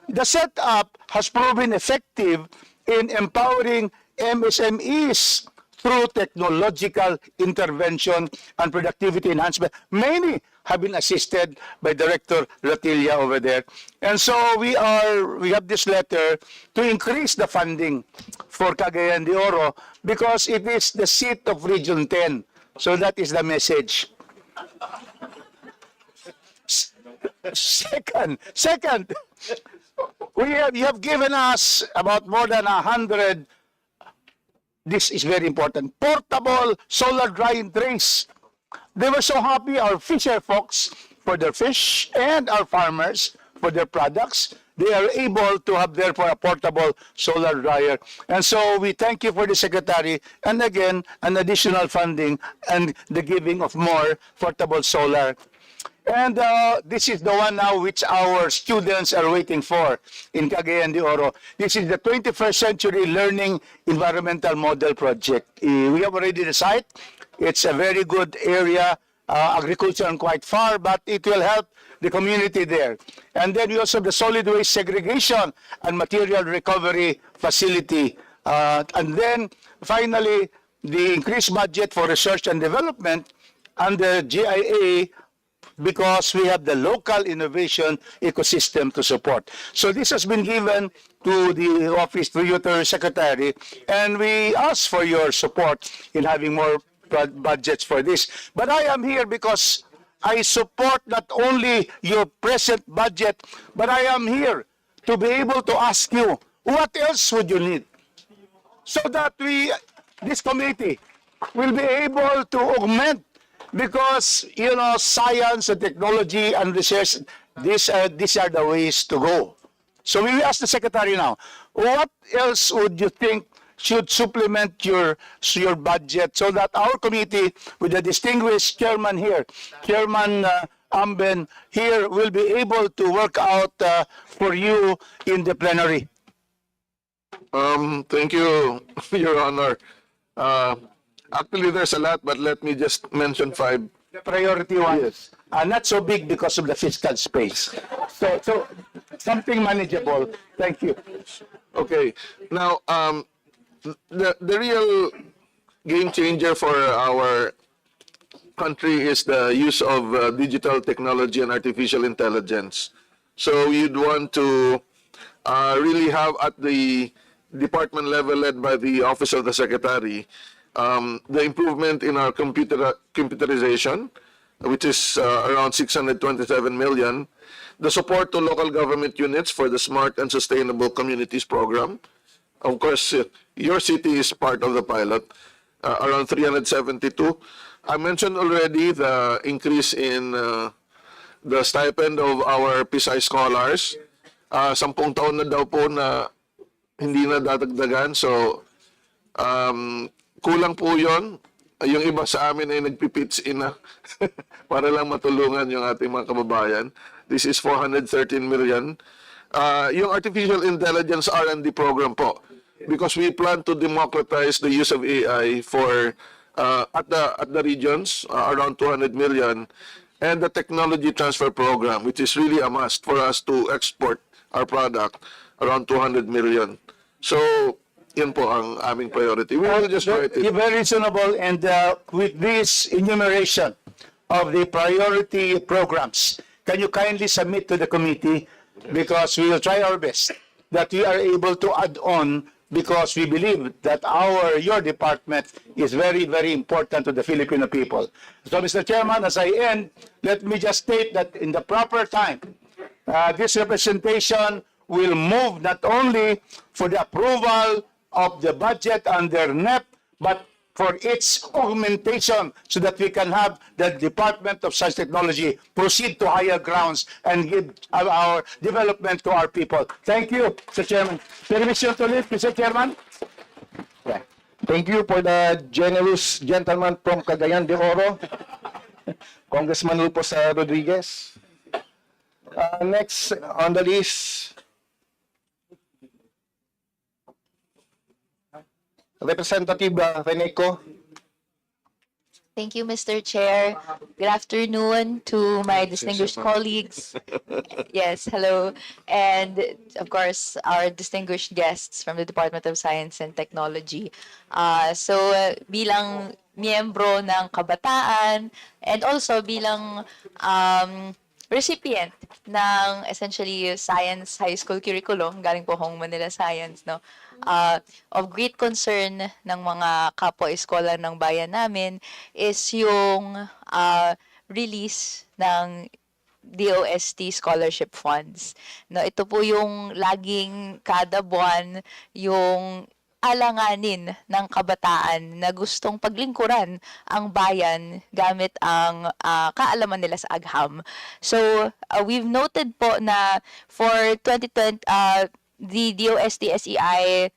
S4: The setup has proven effective in empowering MSMEs through technological intervention and productivity enhancement. Many have been assisted by Director Ratilla over there. And so we have this letter to increase the funding for Cagayan de Oro because it is the seat of Region 10. So that is the message. Second, you have given us about more than 100. This is very important. Portable solar drying trays. They were so happy, our fisher folks, for their fish, and our farmers for their products. They are able to have therefore a portable solar dryer. And so we thank you for the secretary, and again, an additional funding and the giving of more portable solar. And this is the one now which our students are waiting for in Cagayan de Oro. This is the 21st Century Learning Environmental Model Project. We have already the site. It's a very good area, agriculture and quite far, but it will help the community there. And then we also have the solid waste segregation and material recovery facility. And then finally, the increased budget for research and development and the GIA, because we have the local innovation ecosystem to support. So this has been given to the office, to you, to secretary, and we ask for your support in having more budgets for this. But I am here because I support not only your present budget, but I am here to be able to ask you, what else would you need? So that this committee will be able to augment. Because, science and technology and research, these are the ways to go. So we ask the secretary now, what else would you think should supplement your budget so that our committee, with the distinguished chairman here, Chairman Amben here, will be able to work out for you in the plenary?
S3: Thank you, Your Honor. Actually, there's a lot, but let me just mention 5.
S4: The priority one. Yes. Not so big because of the fiscal space. So something manageable. Thank you.
S3: Okay. Now, the real game changer for our country is the use of digital technology and artificial intelligence. So you'd want to really have at the department level led by the Office of the Secretary, the improvement in our computerization, which is around 627 million, the support to local government units for the Smart and Sustainable Communities program. Of course, your city is part of the pilot, around 372. I mentioned already the increase in the stipend of our PSI scholars. 10 taon na daw po na hindi na dadagdagan. So, kulang po yon. Yung iba sa amin ay nagpipits in na para lang matulungan yung ating mga kababayan. This is 413 million. Yung artificial intelligence R&D program po, because we plan to democratize the use of AI for at the regions, around 200 million, and the technology transfer program, which is really a must for us to export our product, around 200 million. So, yun po ang aming priority. We will just write it.
S4: Very reasonable, and with this enumeration of the priority programs, can you kindly submit to the committee, because we will try our best that we are able to add on, because we believe that your department is very, very important to the Filipino people. So, Mr. Chairman, as I end, let me just state that in the proper time, this representation will move not only for the approval of the budget under NEP, but for its augmentation so that we can have the Department of Science and Technology proceed to higher grounds and give our development to our people. Thank you, Mr. Chairman. Permission to leave, Mr. Chairman.
S9: Yeah. Thank you for the generous gentleman from Cagayan de Oro, Congressman Lupos Rodriguez. Next on the list, Representative Reneco.
S10: Thank you, Mr. Chair. Good afternoon to my distinguished colleagues. Yes, hello. And of course, our distinguished guests from the Department of Science and Technology. Bilang miyembro ng kabataan and also bilang recipient ng essentially science high school curriculum, galing po akong Manila Science, no? Of great concern ng mga kapwa-scholar ng bayan namin is yung release ng DOST scholarship funds. No, ito po yung laging kada buwan yung alanganin ng kabataan na gustong paglingkuran ang bayan gamit ang kaalaman nila sa agham. So, we've noted po na for 2020, the DOST SEI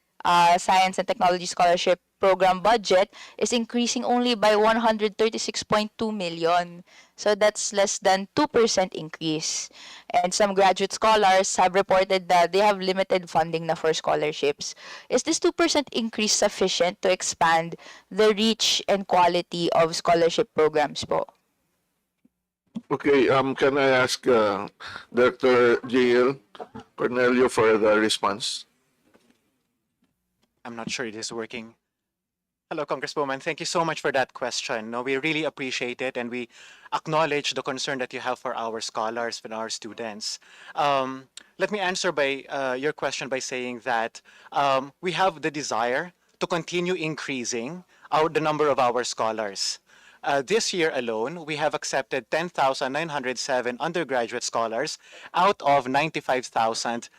S10: Science and Technology Scholarship Program budget is increasing only by 136.2 million. So that's less than 2% increase. And some graduate scholars have reported that they have limited funding na for scholarships. Is this 2% increase sufficient to expand the reach and quality of scholarship programs po?
S3: Okay, can I ask Director JL Cornelio for the response?
S7: I'm not sure it is working. Hello, Congresswoman. Thank you so much for that question. No, we really appreciate it, and we acknowledge the concern that you have for our scholars and our students. Let me answer your question by saying that we have the desire to continue increasing the number of our scholars. This year alone, we have accepted 10,907 undergraduate scholars out of 95,000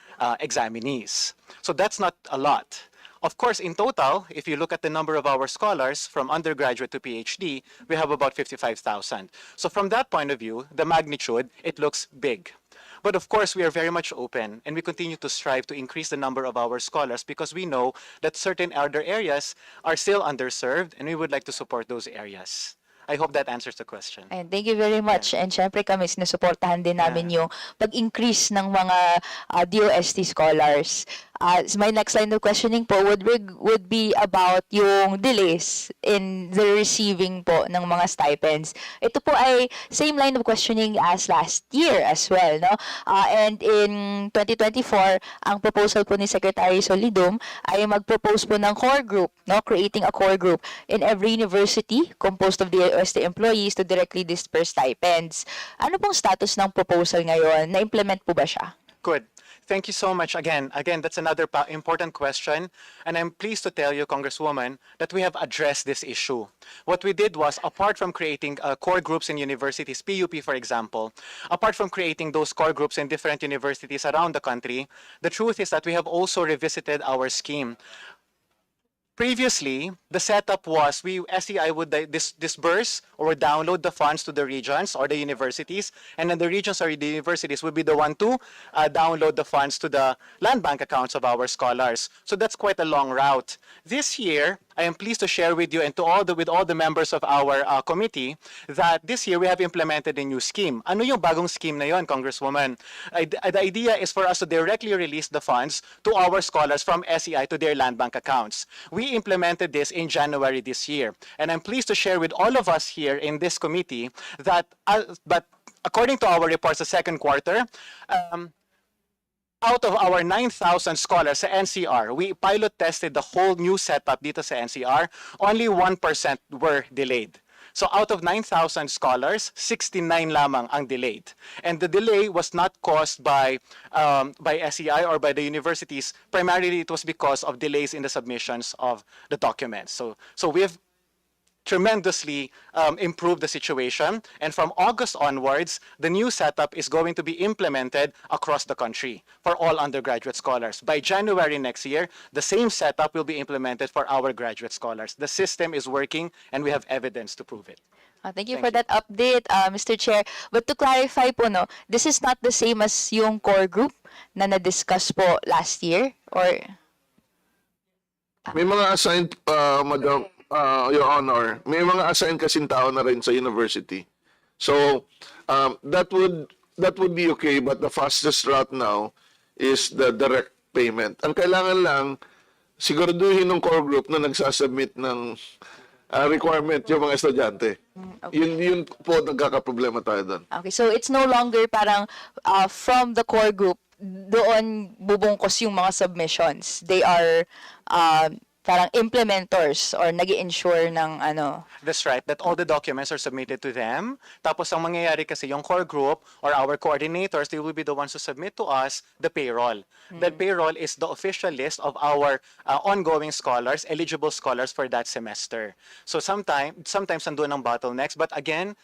S7: examinees. So that's not a lot. Of course, in total, if you look at the number of our scholars from undergraduate to PhD, we have about 55,000. So from that point of view, the magnitude, it looks big. But of course, we are very much open, and we continue to strive to increase the number of our scholars because we know that certain other areas are still underserved, and we would like to support those areas. I hope that answers the question.
S10: And thank you very much. And syempre kami, sinusuportahan din namin yung pag-increase ng mga DOST scholars. My next line of questioning po would be about yung delays in the receiving po ng mga stipends. Ito po ay same line of questioning as last year as well, no? And in 2024, ang proposal po ni Secretary Solidum ay mag-propose po ng core group, no? Creating a core group in every university composed of DOST employees to directly disperse stipends. Ano pong status ng proposal ngayon? Na-implement po ba siya?
S7: Good. Thank you so much again. That's another important question. And I'm pleased to tell you, Congresswoman, that we have addressed this issue. What we did was, apart from creating core groups in universities, PUP for example, apart from creating those core groups in different universities around the country, the truth is that we have also revisited our scheme. Previously, the setup was SEI would disburse or download the funds to the regions or the universities, and then the regions or the universities would be the one to download the funds to the land bank accounts of our scholars. So that's quite a long route. This year, I am pleased to share with you and with all the members of our committee that this year we have implemented a new scheme. Ano yung bagong scheme na yon, Congresswoman? The idea is for us to directly release the funds to our scholars from SEI to their land bank accounts. We implemented this in January this year. And I'm pleased to share with all of us here in this committee that, but according to our reports the second quarter, out of our 9,000 scholars sa NCR, we pilot tested the whole new setup dito sa NCR, only 1% were delayed. So out of 9,000 scholars, 69 lamang ang delayed. And the delay was not caused by SEI or by the universities. Primarily, it was because of delays in the submissions of the documents. So we have tremendously improved the situation. And from August onwards, the new setup is going to be implemented across the country for all undergraduate scholars. By January next year, the same setup will be implemented for our graduate scholars. The system is working, and we have evidence to prove it.
S10: Thank you for that update, Mr. Chair. But to clarify po, no, this is not the same as yung core group na na-discuss po last year? Or
S3: May mga assigned, Madam, Your Honor, may mga assigned kasing tao na rin sa university. So, that would be okay, but the fastest route now is the direct payment. Ang kailangan lang, siguraduhin ng core group na nagsasubmit ng requirement yung mga estudyante.
S10: Okay.
S3: Yun po nagkakaproblema tayo doon.
S10: Okay, so it's no longer parang from the core group, doon bubungkos yung mga submissions. They are parang implementors or nag-i-ensure ng ano.
S7: That's right, that all the documents are submitted to them. Tapos ang mangyayari kasi yung core group or our coordinators, they will be the ones who submit to us the payroll. That payroll is the official list of our ongoing scholars, eligible scholars for that semester. So sometimes nandun ang bottlenecks, but again,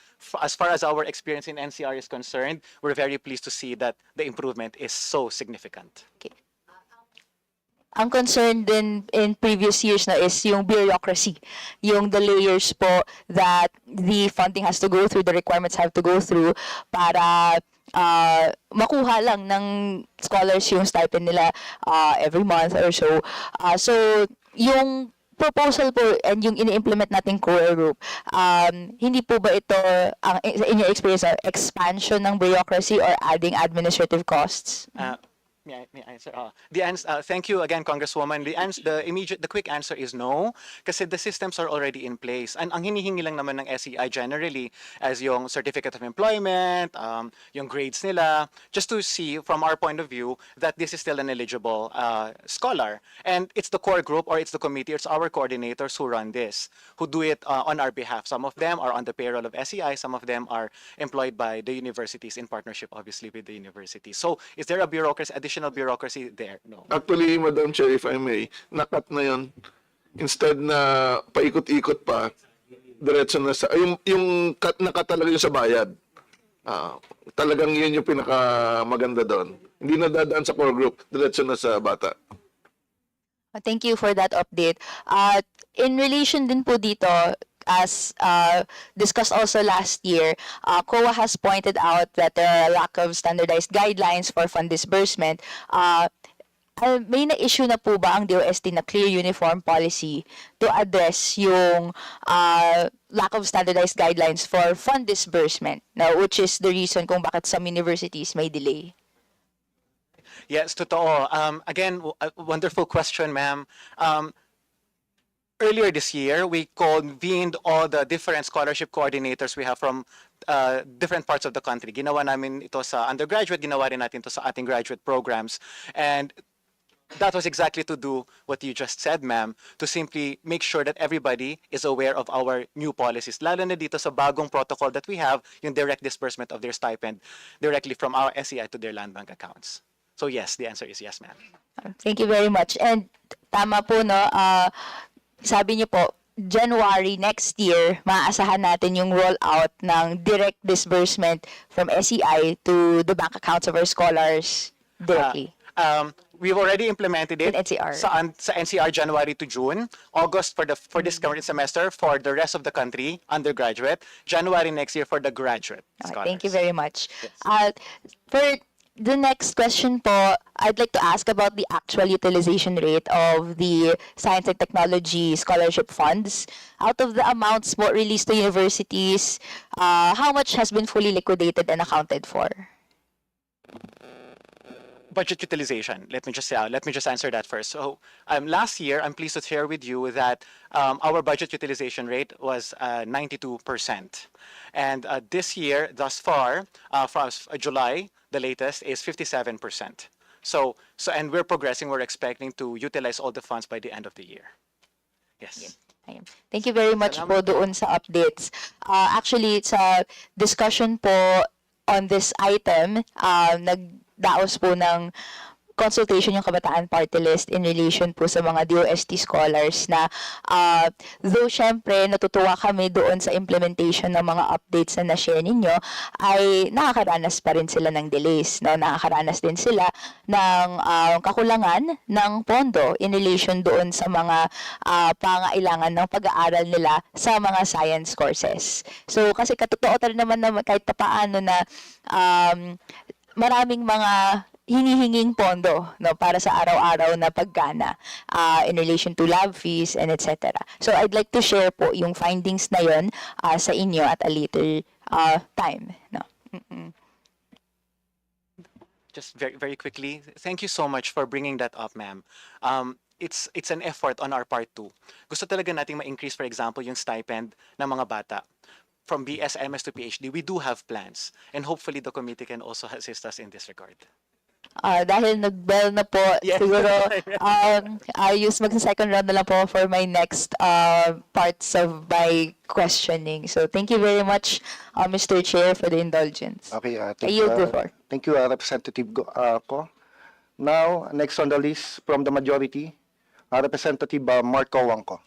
S7: as far as our experience in NCR is concerned, we're very pleased to see that the improvement is so significant.
S10: Okay. Ang concern din in previous years na is yung bureaucracy, yung the layers po that the funding has to go through, the requirements have to go through para makuha lang ng scholars yung stipend nila every month or so. So yung proposal po and yung ini-implement nating core group, hindi po ba ito, in your experience, expansion ng bureaucracy or adding administrative costs?
S7: May I answer? Thank you again, Congresswoman. The quick answer is no, kasi the systems are already in place. And ang hinihingi lang naman ng SEI generally as yung certificate of employment, yung grades nila, just to see from our point of view that this is still an eligible scholar. And it's the core group or it's the committee, it's our coordinators who run this, who do it on our behalf. Some of them are on the payroll of SEI, some of them are employed by the universities in partnership, obviously, with the universities. So is there a additional bureaucracy there? No.
S3: Actually, Madam Chair, if I may, nakat na yun. Instead na paikot-ikot pa, diretso na sa, yung nakat talaga yung sa bayad. Talagang yun yung pinakamaganda doon. Hindi na dadaan sa core group, diretso na sa bata.
S10: Thank you for that update. In relation din po dito, as discussed also last year, COA has pointed out that there are a lack of standardized guidelines for fund disbursement. May na-issue na po ba ang DOST na clear uniform policy to address yung lack of standardized guidelines for fund disbursement, which is the reason kung bakit some universities may delay?
S7: Yes, totoo. Again, a wonderful question, ma'am. Earlier this year, we convened all the different scholarship coordinators we have from different parts of the country. Ginawa namin ito sa undergraduate, ginawa rin natin ito sa ating graduate programs. And that was exactly to do what you just said, ma'am, to simply make sure that everybody is aware of our new policies. Lalo na dito sa bagong protocol that we have, yung direct disbursement of their stipend directly from our SEI to their land bank accounts. So yes, the answer is yes, ma'am.
S10: Thank you very much. And tama po, no, sabi niyo po, January next year, maaasahan natin yung rollout ng direct disbursement from SEI to the bank accounts of our scholars directly.
S11: we've already implemented it
S10: In NCR.
S11: sa NCR January to June, August for this current semester for the rest of the country, undergraduate, January next year for the graduate
S10: Okay,
S11: scholars.
S10: thank you very much. For the next question po, I'd like to ask about the actual utilization rate of the science and technology scholarship funds. Out of the amounts po released to universities, how much has been fully liquidated and accounted for?
S11: Budget utilization. Let me just answer that first. So last year, I'm pleased to share with you that our budget utilization rate was 92%, and this year, thus far, from July, the latest is 57%. And we're progressing. We're expecting to utilize all the funds by the end of the year. Yes.
S10: Ayun. Thank you very much po doon sa updates. Actually, sa discussion po on this item, nagdaos po ng consultation yung Kabataan Party List in relation po sa mga DOST scholars na though syempre natutuwa kami doon sa implementation ng mga updates na na-share ninyo, ay nakakaranas pa rin sila ng delays. No? Nakakaranas din sila ng kakulangan ng pondo in relation doon sa mga pangailangan ng pag-aaral nila sa mga science courses. So kasi katotoo rin naman na kahit paano na maraming mga hinihinging pondo no para sa araw-araw na paggana in relation to lab fees and etc. So I'd like to share po yung findings na yon sa inyo at a later time no.
S11: Just very, very quickly, thank you so much for bringing that up, ma'am. It's an effort on our part too. Gusto talaga nating ma-increase, for example, yung stipend ng mga bata. From BS, MS to PhD, we do have plans. And hopefully the committee can also assist us in this regard.
S10: Dahil nag-bell na po,
S11: Yes.
S10: siguro ayos mag-second round na lang po for my next parts of my questioning. So thank you very much, Mr. Chair, for the indulgence.
S9: Okay,
S10: I yield the floor.
S9: thank you, Representative Ko. Now, next on the list from the majority, Representative Marco Wangko.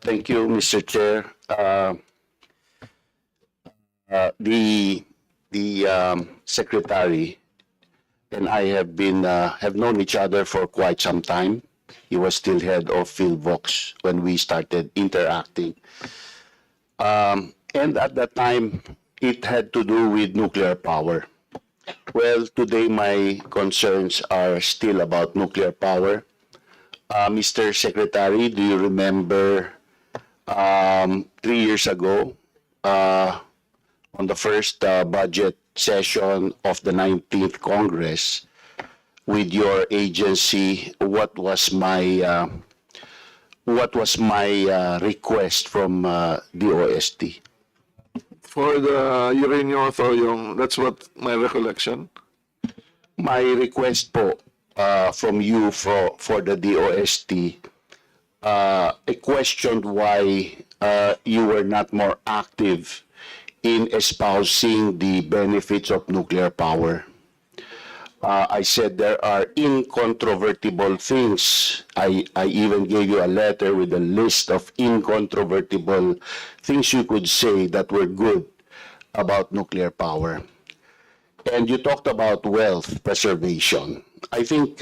S5: Thank you, Mr. Chair. The secretary and I have known each other for quite some time. He was still head of PhilVox when we started interacting. And at that time, it had to do with nuclear power. Well, today my concerns are still about nuclear power. Mr. Secretary, do you remember 3 years ago, on the first budget session of the 19th Congress, with your agency, what was my request from DOST?
S3: For the uranium or thorium, that's what my recollection.
S5: My request po from you for the DOST, I questioned why you were not more active in espousing the benefits of nuclear power. I said there are incontrovertible things. I even gave you a letter with a list of incontrovertible things you could say that were good about nuclear power. And you talked about wealth preservation. I think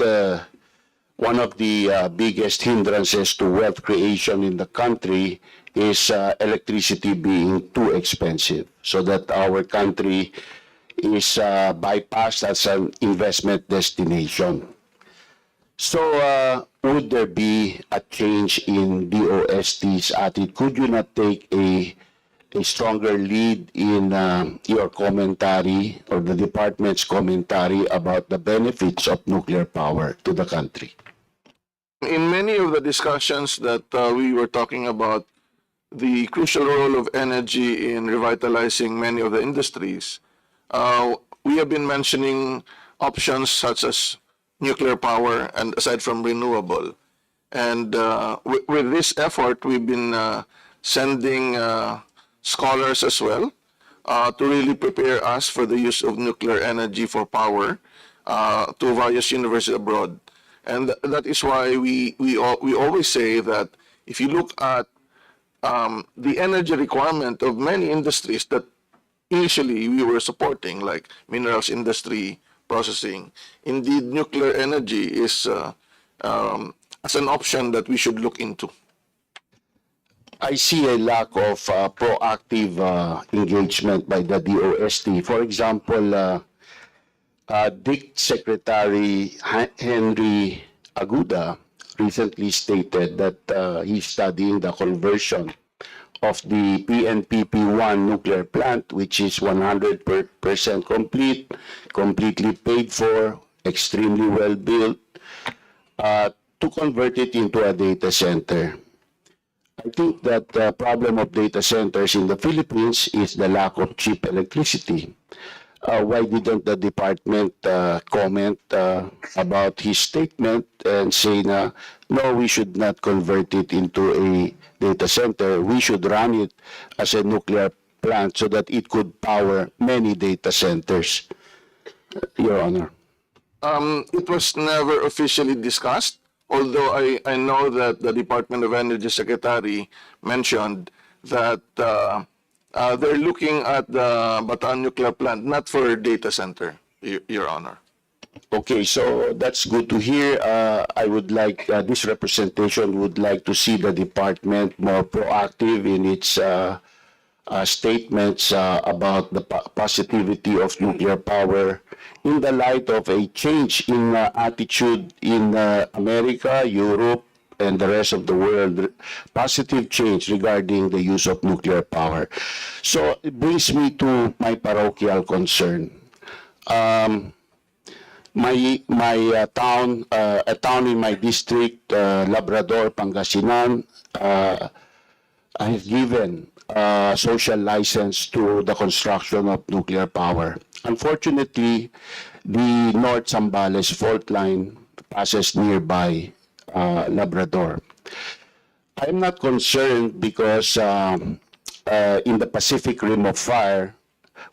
S5: one of the biggest hindrances to wealth creation in the country is electricity being too expensive, so that our country is bypassed as an investment destination. So would there be a change in DOST's attitude? Could you not take a stronger lead in your commentary or the department's commentary about the benefits of nuclear power to the country?
S3: In many of the discussions that we were talking about the crucial role of energy in revitalizing many of the industries, we have been mentioning options such as nuclear power and aside from renewable. And with this effort, we've been sending scholars as well to really prepare us for the use of nuclear energy for power to various universities abroad. And that is why we always say that if you look at the energy requirement of many industries that initially we were supporting, like minerals industry, processing, indeed nuclear energy is as an option that we should look into.
S5: I see a lack of proactive engagement by the DOST. For example, DIC Secretary Henry Aguda recently stated that he's studying the conversion of the PNPP-1 nuclear plant, which is 100% complete, completely paid for, extremely well built, to convert it into a data center. I think that the problem of data centers in the Philippines is the lack of cheap electricity. Why didn't the department comment about his statement and say no, we should not convert it into a data center. We should run it as a nuclear plant so that it could power many data centers, Your Honor.
S3: It was never officially discussed, although I know that the Department of Energy Secretary mentioned that they're looking at the Bataan nuclear plant, not for data center, Your Honor.
S5: Okay, so that's good to hear. I would like, this representation would like to see the department more proactive in its statements about the positivity of nuclear power in the light of a change in attitude in America, Europe, and the rest of the world, positive change regarding the use of nuclear power. So it brings me to my parochial concern. My town, a town in my district, Labrador, Pangasinan, has given social license to the construction of nuclear power. Unfortunately, the North Zambales fault line passes nearby Labrador. I'm not concerned because in the Pacific Rim of Fire,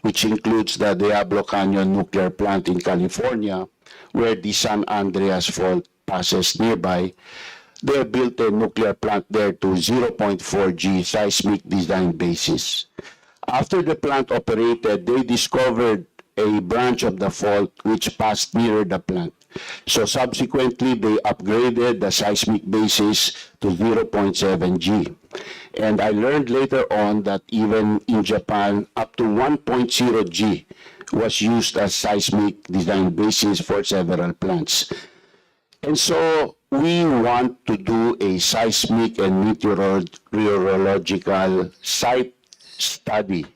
S5: which includes the Diablo Canyon nuclear plant in California, where the San Andreas fault passes nearby, they built a nuclear plant there to 0.4 G seismic design basis. After the plant operated, they discovered a branch of the fault which passed near the plant. So subsequently, they upgraded the seismic basis to 0.7 G. And I learned later on that even in Japan, up to 1.0 G was used as seismic design basis for several plants. And so we want to do a seismic and meteorological site study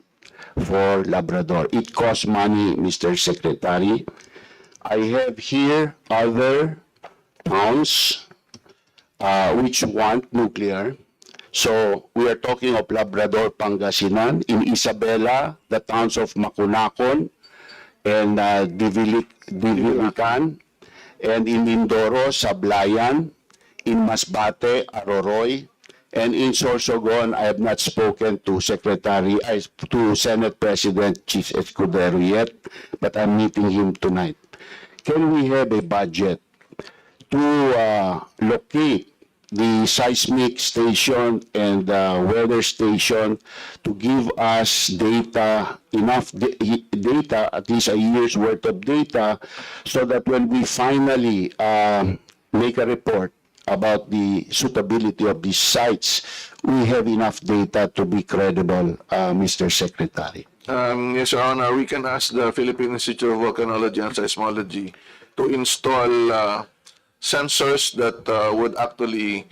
S5: for Labrador. It costs money, Mr. Secretary. I have here other towns which want nuclear. So we are talking of Labrador, Pangasinan, in Isabela, the towns of Makunakon and Divilican, and in Mindoro, Sablayan, in Masbate, Aroroy, and in Sorsogon. I have not spoken to to Senate President Chief Escudero yet, but I'm meeting him tonight. Can we have a budget to locate the seismic station and weather station to give us data, enough data, at least a year's worth of data, so that when we finally make a report about the suitability of these sites, we have enough data to be credible, Mr. Secretary.
S3: Yes, Your Honor, we can ask the Philippine Institute of Volcanology and Seismology to install sensors that would actually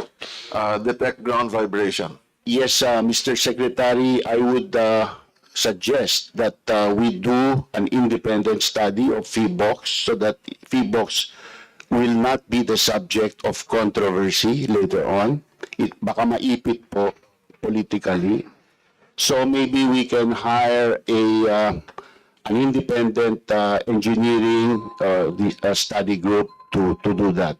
S3: detect ground vibration.
S5: Yes, Mr. Secretary, I would suggest that we do an independent study of PHIVOLCS so that PHIVOLCS will not be the subject of controversy later on. Baka maipit po politically. So maybe we can hire an independent engineering study group to do that,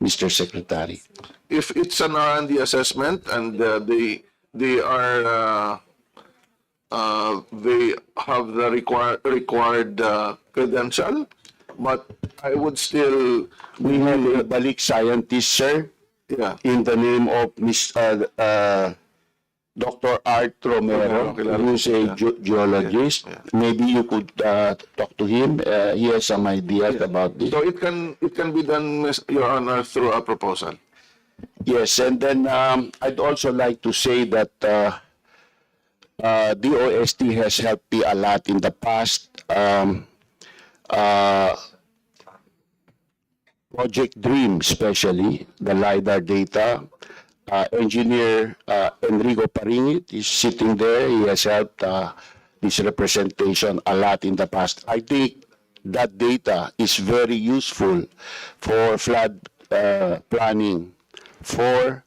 S5: Mr. Secretary.
S3: If it's an R&D assessment and they have the required credential, but I would still.
S5: We have a balik scientist, sir,
S3: Yeah.
S5: in the name of Dr. Art Romero,
S3: Kilala
S5: who is a
S3: ko.
S5: geologist.
S3: Yeah.
S5: Maybe you could talk to him. He has some ideas about this.
S3: So it can be done, Your Honor, through a proposal.
S5: Yes, and then I'd also like to say that DOST has helped me a lot in the past. Project Dream, especially the LiDAR data. Engineer Enrico Paringit is sitting there. He has helped this representation a lot in the past. I think that data is very useful for flood planning, for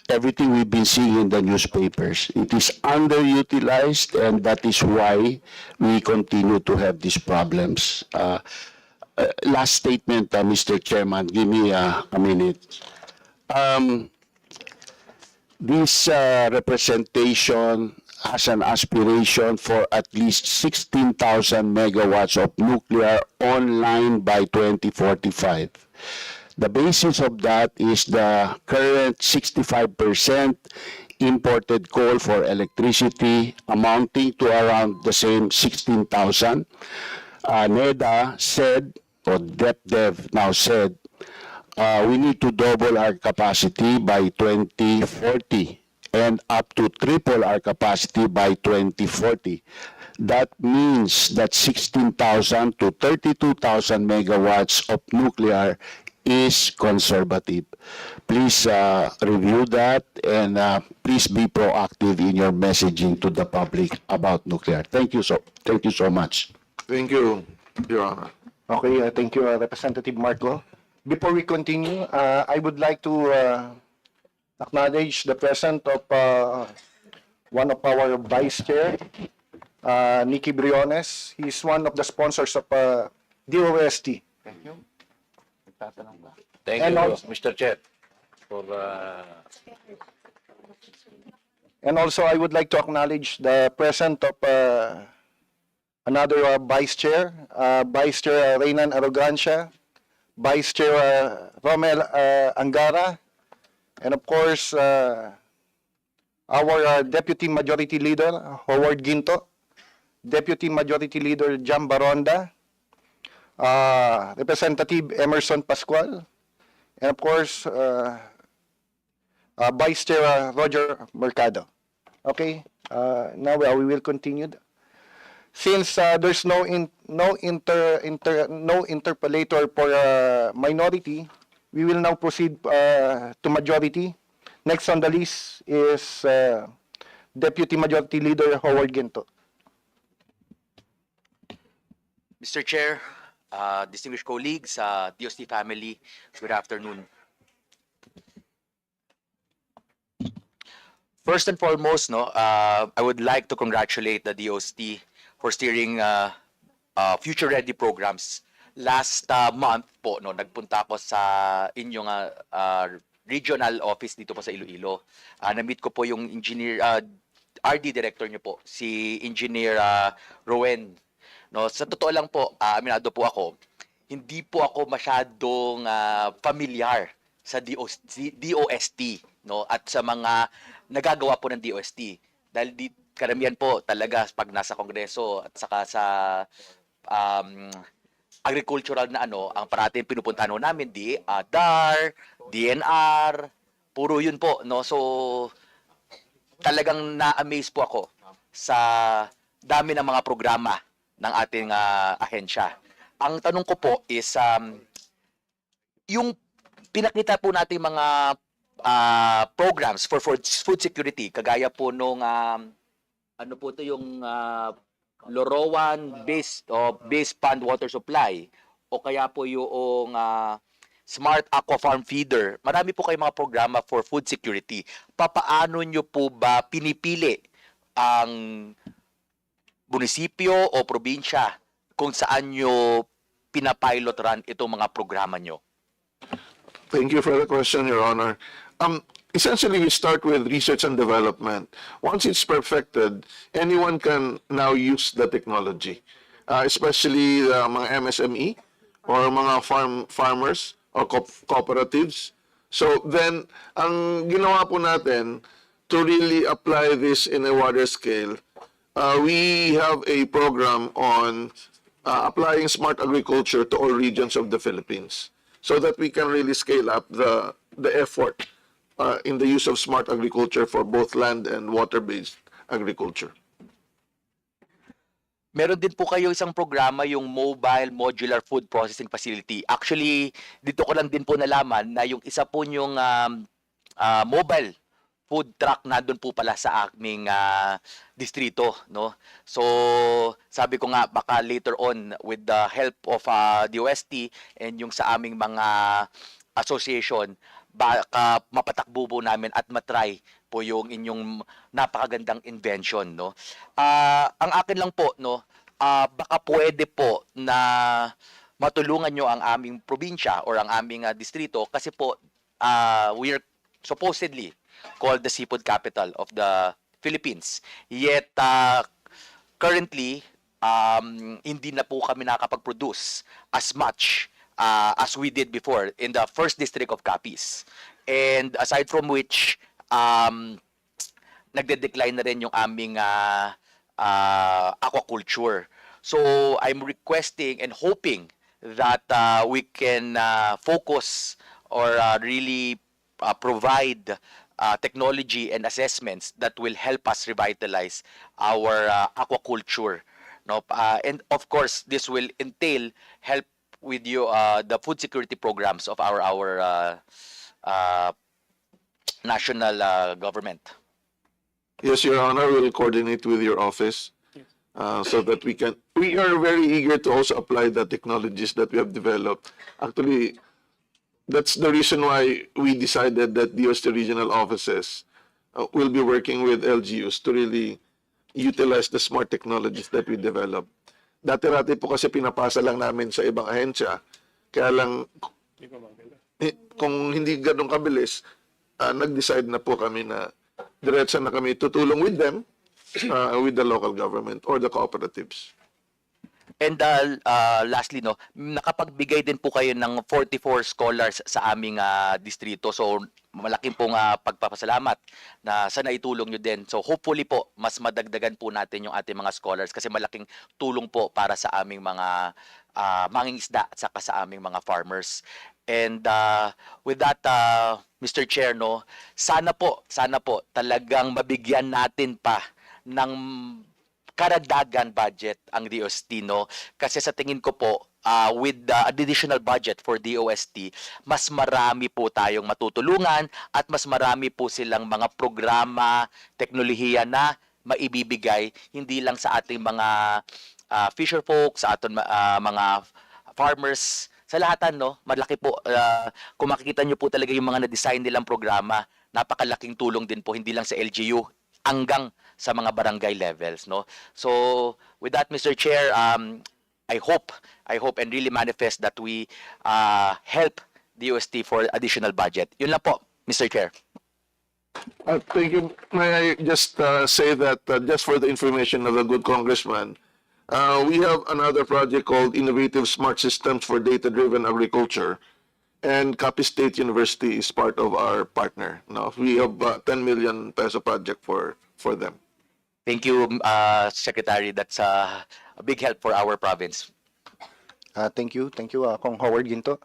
S5: everything we've been seeing in the newspapers. It is underutilized, and that is why we continue to have these problems. Last statement, Mr. Chairman, give me a minute. This representation has an aspiration for at least 16,000 megawatts of nuclear online by 2045. The basis of that is the current 65% imported coal for electricity, amounting to around the same 16,000. NEDA said, or DepDev now said, we need to double our capacity by 2040 and up to triple our capacity by 2040. That means that 16,000 to 32,000 megawatts of nuclear is conservative. Please review that, and please be proactive in your messaging to the public about nuclear. Thank you so much.
S3: Thank you, Your Honor.
S9: Okay, thank you, Representative Marco. Before we continue, I would like to acknowledge the presence of one of our vice chair, Nikki Briones. He's one of the sponsors of DOST. Thank you.
S12: Thank
S9: And
S12: you,
S9: also-
S12: Mr. Chair, for
S9: And also, I would like to acknowledge the presence of another vice chair, Vice Chair Reynan Arrogancia, Vice Chair Romel Angara, and of course, our Deputy Majority Leader, Howard Ginto, Deputy Majority Leader Jam Baronda, Representative Emerson Pascual, and of course, Vice Chair Roger Mercado. Okay, now we will continue. Since there's no interpolator for minority, we will now proceed to majority. Next on the list is Deputy Majority Leader Howard Ginto.
S12: Mr. Chair, distinguished colleagues, DOST family, good afternoon. First and foremost, I would like to congratulate the DOST for steering future-ready programs. Last month po, nagpunta ako sa inyong regional office dito po sa Iloilo. Na-meet ko po yung RD director niyo po, si Engineer Rowen. Sa totoo lang po, aminado po ako, hindi po ako masyadong familiar sa DOST, at sa mga nagagawa po ng DOST. Dahil karamihan po talaga pag nasa kongreso at saka sa agricultural na ang parating pinupuntahan namin, DAR, DNR, puro yun po, So, talagang na-amaze po ako sa dami ng mga programa ng ating ahensya. Ang tanong ko po is, yung pinakita po natin mga programs for food security, kagaya po nung ano po ito yung Lorowan base pond water supply, o kaya po yung Smart Aqua Farm Feeder. Marami po kayong mga programa for food security. Papaano nyo po ba pinipili ang munisipyo o probinsya kung saan nyo pinapilot run itong mga programa nyo?
S3: Thank you for the question, Your Honor. Essentially, we start with research and development. Once it's perfected, anyone can now use the technology, especially the mga MSME or mga farmers or cooperatives. So then, ang ginawa po natin, to really apply this in a wider scale, we have a program on applying smart agriculture to all regions of the Philippines so that we can really scale up the effort in the use of smart agriculture for both land and water-based agriculture.
S12: Meron din po kayo isang programa, yung Mobile Modular Food Processing Facility. Actually, dito ko lang din po nalaman na yung isa po yung mobile food truck nandun po pala sa aming distrito, no? So, sabi ko nga baka later on with the help of DOST and yung sa aming mga association, baka mapatakbo po namin at matry po yung inyong napakagandang invention, no? Ang akin lang po, no, baka pwede po na matulungan nyo ang aming probinsya or ang aming distrito kasi po we're supposedly called the seafood capital of the Philippines. Yet currently hindi na po kami nakapag-produce as much as we did before in the first district of Capiz. And aside from which nagde-decline na rin yung aming aquaculture. So I'm requesting and hoping that we can focus or really provide technology and assessments that will help us revitalize our aquaculture. No? And of course, this will entail help with you the food security programs of our national government.
S3: Yes, Your Honor, we'll coordinate with your office so that we are very eager to also apply the technologies that we have developed. Actually, that's the reason why we decided that DOST regional offices will be working with LGUs to really utilize the smart technologies that we develop. Dati-rati po kasi pinapasa lang namin sa ibang ahensya, kaya lang kung hindi ganun kabilis, nag-decide na po kami na diretsa na kami tutulong with them, with the local government or the cooperatives.
S12: And lastly, no, nakapagbigay din po kayo ng 44 scholars sa aming distrito. So malaking pong pagpapasalamat na sana itulong nyo din. So hopefully po, mas madagdagan po natin yung ating mga scholars kasi malaking tulong po para sa aming mga mangingisda at saka sa aming mga farmers. And with that, Mr. Chair, no, sana po talagang mabigyan natin pa ng karagdagan budget ang DOST, no? Kasi sa tingin ko po, with the additional budget for DOST, mas marami po tayong matutulungan at mas marami po silang mga programa, teknolohiya na maibibigay hindi lang sa ating mga fisher folks, sa ating mga farmers, sa lahatan, no? Malaki po, kung makikita nyo po talaga yung mga na-design nilang programa, napakalaking tulong din po, hindi lang sa LGU, hanggang sa mga barangay levels, no? So with that, Mr. Chair, I hope and really manifest that we help DOST for additional budget. Yun lang po, Mr. Chair.
S3: Thank you. May I just say that just for the information of the good congressman, we have another project called Innovative Smart Systems for Data-Driven Agriculture, and Capiz State University is part of our partner. Now we have 10 million peso project for them.
S12: Thank you, Secretary. That's a big help for our province.
S9: Thank you, Kong Howard Ginto.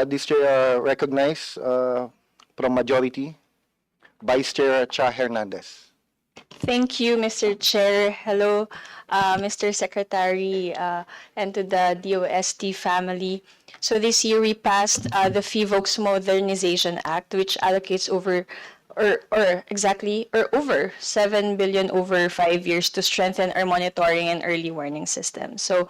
S9: This chair recognize from majority, Vice Chair Cha Hernandez.
S13: Thank you, Mr. Chair. Hello, Mr. Secretary, and to the DOST family. So this year we passed the FIVOX Modernization Act, which allocates over 7 billion over 5 years to strengthen our monitoring and early warning system. So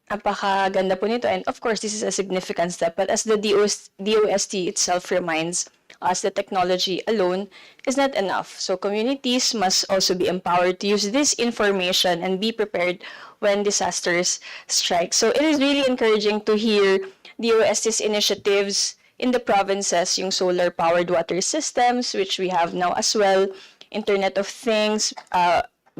S13: napakaganda po nito, and of course this is a significant step, but as the DOST itself reminds us, the technology alone is not enough. So communities must also be empowered to use this information and be prepared when disasters strike. So it is really encouraging to hear DOST's initiatives in the provinces, yung solar-powered water systems, which we have now as well, Internet of Things,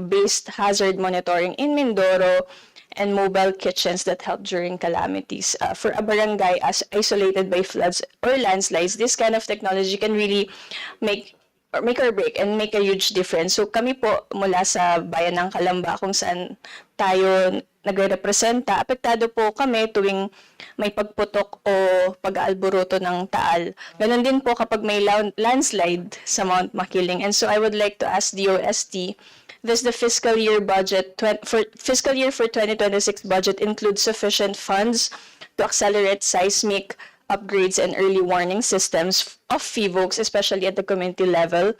S13: based hazard monitoring in Mindoro, and mobile kitchens that help during calamities. For a barangay as isolated by floods or landslides, this kind of technology can really make or make or break and make a huge difference. So kami po mula sa bayan ng Calamba kung saan tayo nagre-representa, apektado po kami tuwing may pagputok o pag-aalboroto ng Taal. Ganon din po kapag may landslide sa Mount Makiling. And so I would like to ask the OST, does the fiscal year for 2026 budget include sufficient funds to accelerate seismic upgrades and early warning systems of FIVOLCs, especially at the community level?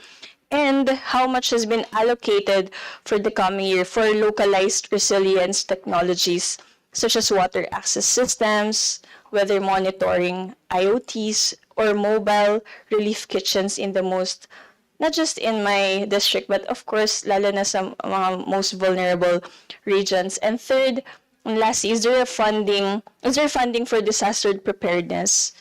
S13: And how much has been allocated for the coming year for localized resilience technologies such as water access systems, weather monitoring, IoTs, or mobile relief kitchens in the most, not just in my district, but of course, lalo na sa mga most vulnerable regions? And third, and lastly, is there funding for disaster preparedness,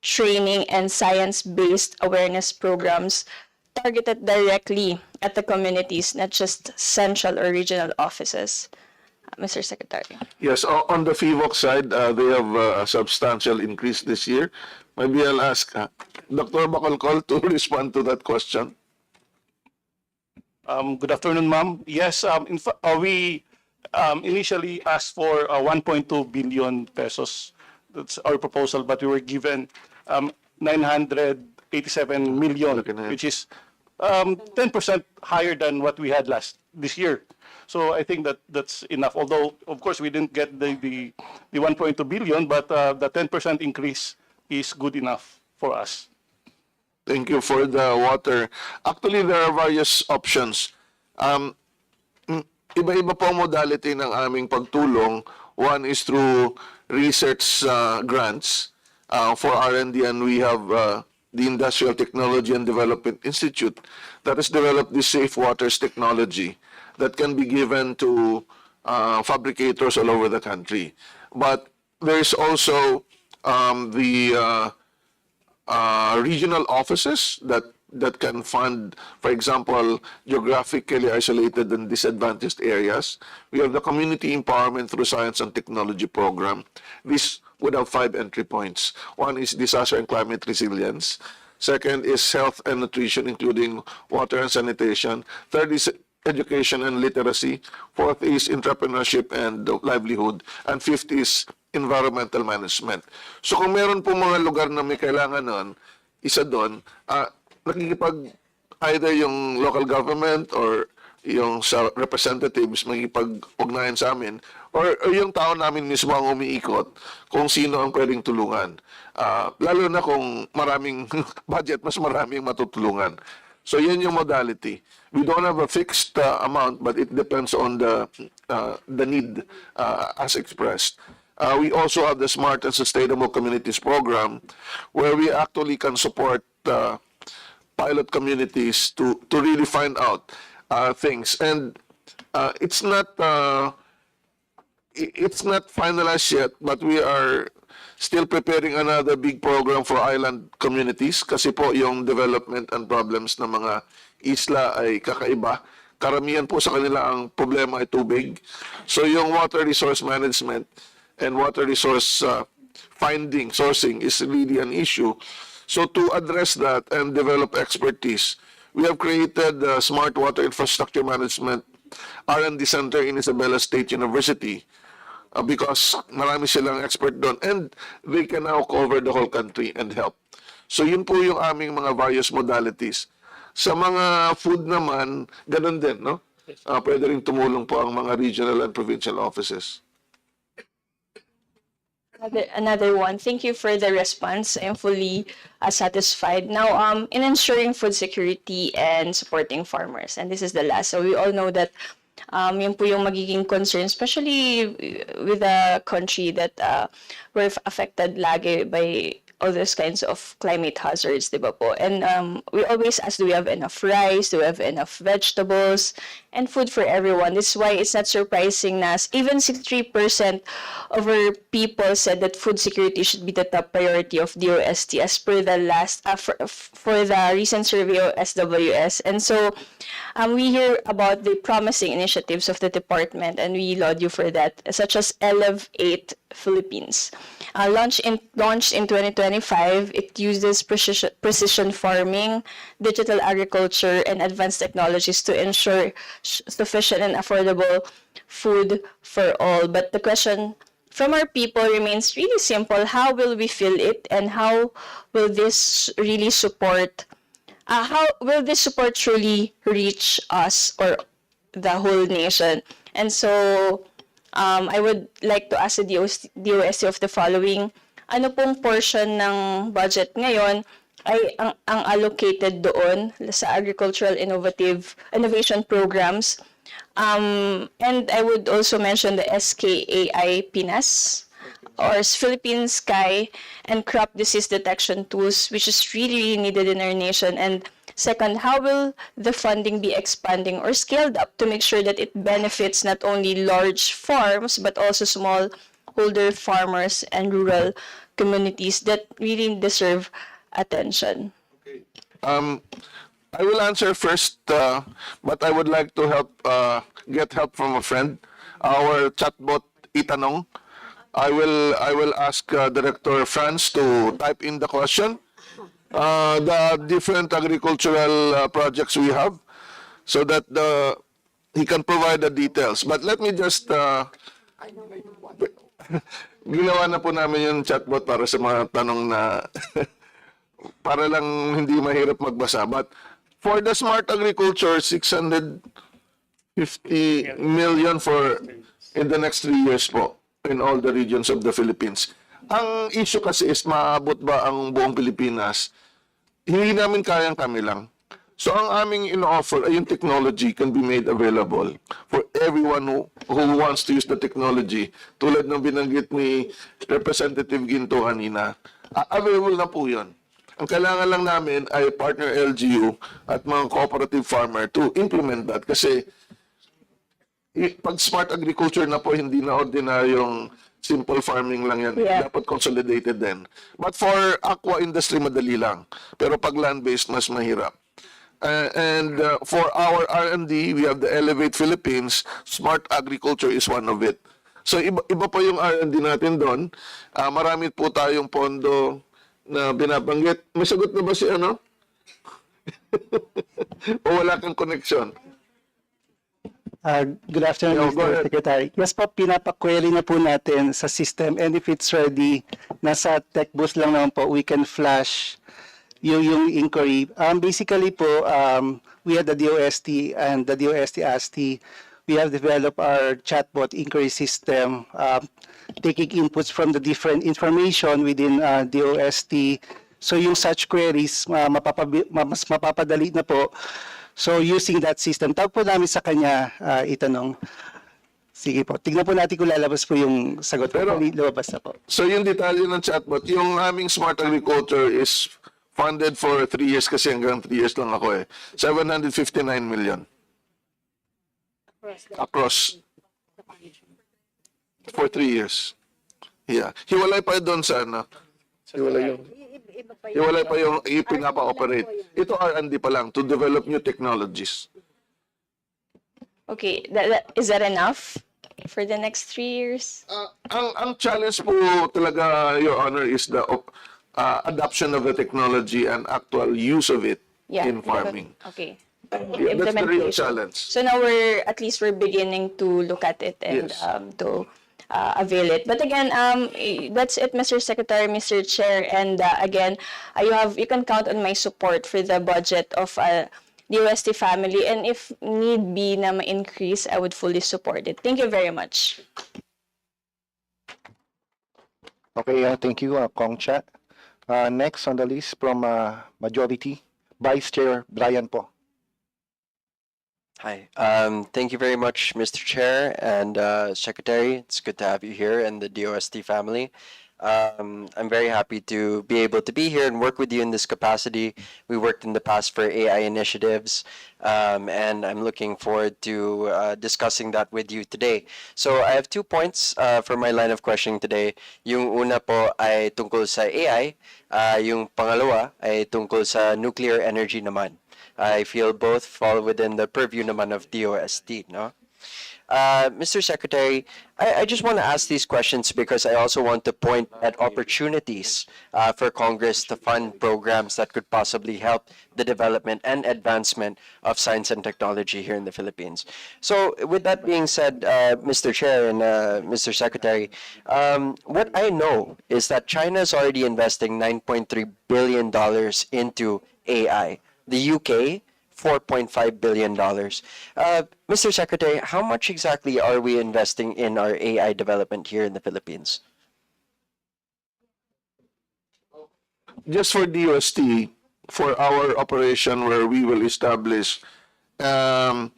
S13: training, and science-based awareness programs targeted directly at the communities, not just central or regional offices? Mr. Secretary.
S3: Yes, on the FIVOC side, they have a substantial increase this year. Maybe I'll ask Dr. Bacolcol to respond to that question.
S4: Good afternoon, ma'am. Yes, we initially asked for 1.2 billion pesos. That's our proposal, but we were given 987 million, which is 10% higher than what we had this year. So I think that's enough. Although, of course, we didn't get the 1.2 billion, but the 10% increase is good enough for us.
S3: Thank you for the water. Actually, there are various options. Iba-iba po ang modality ng aming pagtulong. One is through research grants for R&D, and we have the Industrial Technology and Development Institute that has developed this safe waters technology that can be given to fabricators all over the country. But there's also the regional offices that can fund, for example, geographically isolated and disadvantaged areas. We have the Community Empowerment through Science and Technology program. This would have 5 entry points. One is disaster and climate resilience. Second is health and nutrition, including water and sanitation. Third is education and literacy. Fourth is entrepreneurship and livelihood. And fifth is environmental management. So kung meron po mga lugar na may kailangan nun, isa doon, nakikipag either yung local government or yung sa representatives makikipag-ugnayan sa amin or yung tao namin mismo ang umiikot kung sino ang pwedeng tulungan. Lalo na kung maraming budget, mas maraming matutulungan. So yan yung modality. We don't have a fixed amount, but it depends on the need as expressed. We also have the Smart and Sustainable Communities program where we actually can support pilot communities to really find out things. And it's not finalized yet, but we are still preparing another big program for island communities kasi po yung development and problems ng mga isla ay kakaiba. Karamihan po sa kanila ang problema ay tubig. So yung water resource management and water resource sourcing is really an issue. So to address that and develop expertise, we have created the Smart Water Infrastructure Management R&D Center in Isabela State University because marami silang expert doon and they can now cover the whole country and help. So yun po yung aming mga various modalities. Sa mga food naman, ganun din, no? Pwede rin tumulong po ang mga regional and provincial offices.
S13: Another one. Thank you for the response. I am fully satisfied. Now, in ensuring food security and supporting farmers, and this is the last. So we all know that yun po yung magiging concern, especially with a country that we're affected lagi by all those kinds of climate hazards, di ba po? And we always ask, do we have enough rice? Do we have enough vegetables? and food for everyone. This is why it's not surprising na even 63% of our people said that food security should be the top priority of DOST as per the last, for the recent survey of SWS. And so we hear about the promising initiatives of the department, and we laud you for that, such as Elevate Philippines. Launched in 2025, it uses precision farming, digital agriculture, and advanced technologies to ensure sufficient and affordable food for all. But the question from our people remains really simple. How will we fill it, and how will this really support how will this support truly reach us or the whole nation? And so, I would like to ask the DOST of the following. Ano pong portion ng budget ngayon ay ang allocated doon sa agricultural innovation programs? And I would also mention the SKAI PINAS, or Philippine Sky and Crop Disease Detection Tools, which is really needed in our nation. And second, how will the funding be expanding or scaled up to make sure that it benefits not only large farms, but also smallholder farmers and rural communities that really deserve attention?
S3: I will answer first, but I would like to get help from a friend, our chatbot Itanong. I will ask Director Franz to type in the question, the different agricultural projects we have, so that he can provide the details. But let me just ginawa na po namin yung chatbot para sa mga tanong na para lang hindi mahirap magbasa. But for the smart agriculture, 650 million in the next 3 years po, in all the regions of the Philippines. Ang issue kasi is maabot ba ang buong Pilipinas? Hindi namin kayang kami lang. So ang aming ino-offer ay yung technology can be made available for everyone who wants to use the technology. Tulad ng binanggit ni Representative Ginto kanina, available na po yun. Ang kailangan lang namin ay partner LGU at mga cooperative farmer to implement that, kasi pag smart agriculture na po, hindi na ordinaryong simple farming lang yan.
S13: Yeah.
S3: Dapat consolidated din. But for aqua industry, madali lang. Pero pag land-based, mas mahirap. For our R&D, we have the Elevate Philippines. Smart agriculture is one of it. So iba pa yung R&D natin doon. Marami po tayong pondo na binabanggit. May sagot na ba si ano? O wala kang connection?
S4: Good afternoon,
S3: Go
S4: Mr.
S3: ahead.
S4: Secretary. Yes po, pinapa-query na po natin sa system, and if it's ready, nasa tech booth lang naman po, we can flash yung inquiry. Basically po, we had the DOST and the DOST ASTI. We have developed our chatbot inquiry system, taking inputs from the different information within DOST. So yung such queries, mas mapapadali na po. So using that system, tawag po namin sa kanya, Itanong. Sige po, tignan po natin kung lalabas po yung sagot.
S3: Pero-
S4: Lumabas na po.
S3: So yung detalye ng chatbot, yung aming smart agriculture is funded for 3 years, kasi hanggang 3 years lang ako eh. 759 million. Across. For 3 years. Yeah. Hiwalay pa doon sa ano. Hiwalay pa yung ipinapa-operate. Ito R&D pa lang to develop new technologies.
S13: Okay, is that enough for the next 3 years?
S3: Ang challenge po talaga, Your Honor, is the adoption of the technology and actual use of it in farming.
S13: Okay.
S3: Yeah, that's the real
S13: Implementation.
S3: challenge.
S13: So now at least we're beginning to look at it and
S3: Yes.
S13: To avail it. But again, that's it, Mr. Secretary, Mr. Chair, and again, you can count on my support for the budget of the OST family, and if need be na ma-increase, I would fully support it. Thank you very much.
S9: Okay, thank you, Kong Chat. Next on the list from Majority, Vice Chair Brian po.
S14: Hi. Thank you very much, Mr. Chair and Secretary. It's good to have you here and the DOST family. I'm very happy to be able to be here and work with you in this capacity. We worked in the past for AI initiatives, and I'm looking forward to discussing that with you today. So I have 2 points for my line of questioning today. Yung una po ay tungkol sa AI, yung pangalawa ay tungkol sa nuclear energy naman. I feel both fall within the purview naman of DOST, no? Mr. Secretary, I just want to ask these questions because I also want to point at opportunities for Congress to fund programs that could possibly help the development and advancement of science and technology here in the Philippines. So, with that being said, Mr. Chair and Mr. Secretary, what I know is that China is already investing $9.3 billion into AI. The UK, $4.5 billion. Mr. Secretary, how much exactly are we investing in our AI development here in the Philippines?
S3: Just for DOST, for our operation where we will establish an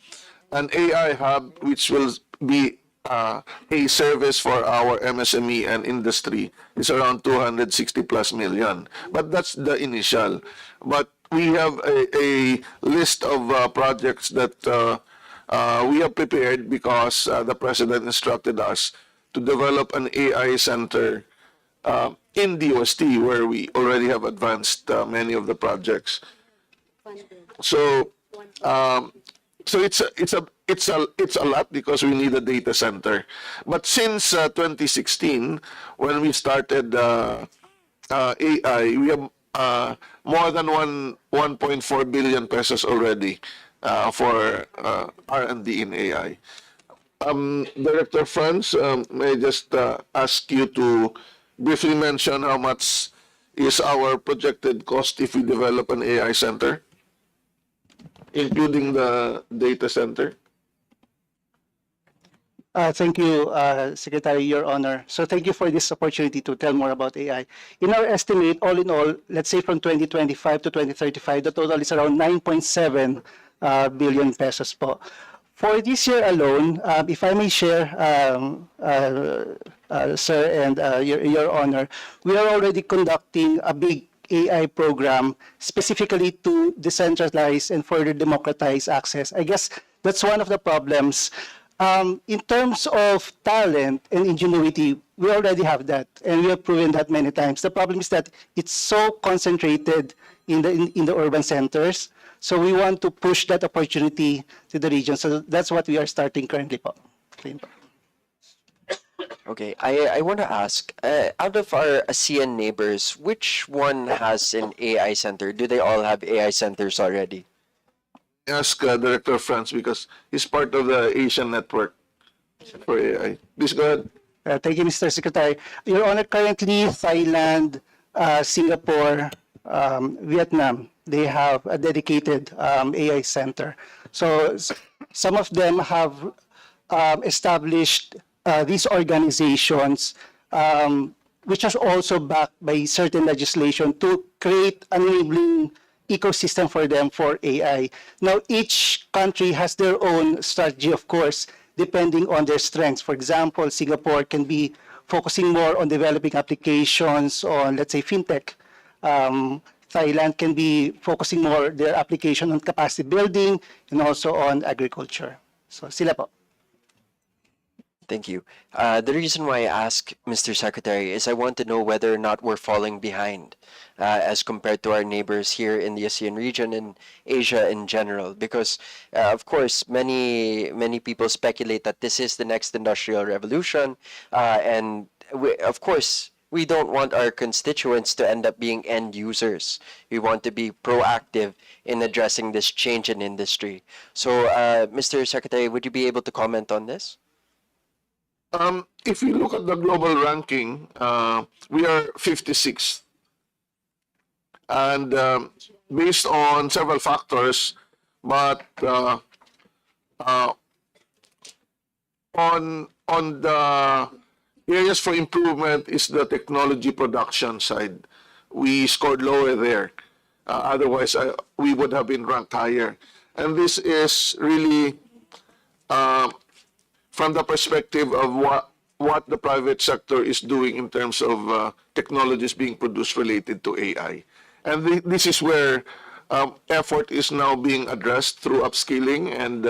S3: AI hub which will be a service for our MSME and industry is around 260 plus million. But that's the initial. But we have a list of projects that we have prepared because the President instructed us to develop an AI center in DOST where we already have advanced many of the projects. So it's a lot because we need a data center. But since 2016, when we started AI, we have more than 1.4 billion pesos already for R&D in AI. Director Franz, may I just ask you to briefly mention how much is our projected cost if we develop an AI center, including the data center?
S4: Thank you, Secretary, Your Honor. So thank you for this opportunity to tell more about AI. In our estimate, all in all, let's say from 2025 to 2035, the total is around 9.7 billion pesos po. For this year alone, if I may share, Sir and Your Honor, we are already conducting a big AI program specifically to decentralize and further democratize access. I guess that's one of the problems. In terms of talent and ingenuity, we already have that, and we have proven that many times. The problem is that it's so concentrated in the urban centers. So we want to push that opportunity to the region. So that's what we are starting currently po.
S14: Okay, I want to ask, out of our ASEAN neighbors, which one has an AI center? Do they all have AI centers already?
S3: Ask Director Franz because he's part of the Asian network for AI. Please go ahead.
S4: Thank you, Mr. Secretary. Your Honor, currently Thailand, Singapore, Vietnam, they have a dedicated AI center. So some of them have established these organizations, which are also backed by certain legislation to create an enabling ecosystem for them for AI. Now, each country has their own strategy, of course, depending on their strengths. For example, Singapore can be focusing more on developing applications on, let's say, fintech. Thailand can be focusing more their application on capacity building and also on agriculture. So, sila po.
S14: Thank you. The reason why I ask, Mr. Secretary, is I want to know whether or not we're falling behind as compared to our neighbors here in the ASEAN region and Asia in general. Because, of course, many people speculate that this is the next industrial revolution. And of course, we don't want our constituents to end up being end users. We want to be proactive in addressing this change in industry. So, Mr. Secretary, would you be able to comment on this?
S3: If you look at the global ranking, we are 56th. And based on several factors, but on the areas for improvement is the technology production side. We scored lower there. Otherwise, we would have been ranked higher. And this is really from the perspective of what the private sector is doing in terms of technologies being produced related to AI. And this is where effort is now being addressed through upskilling and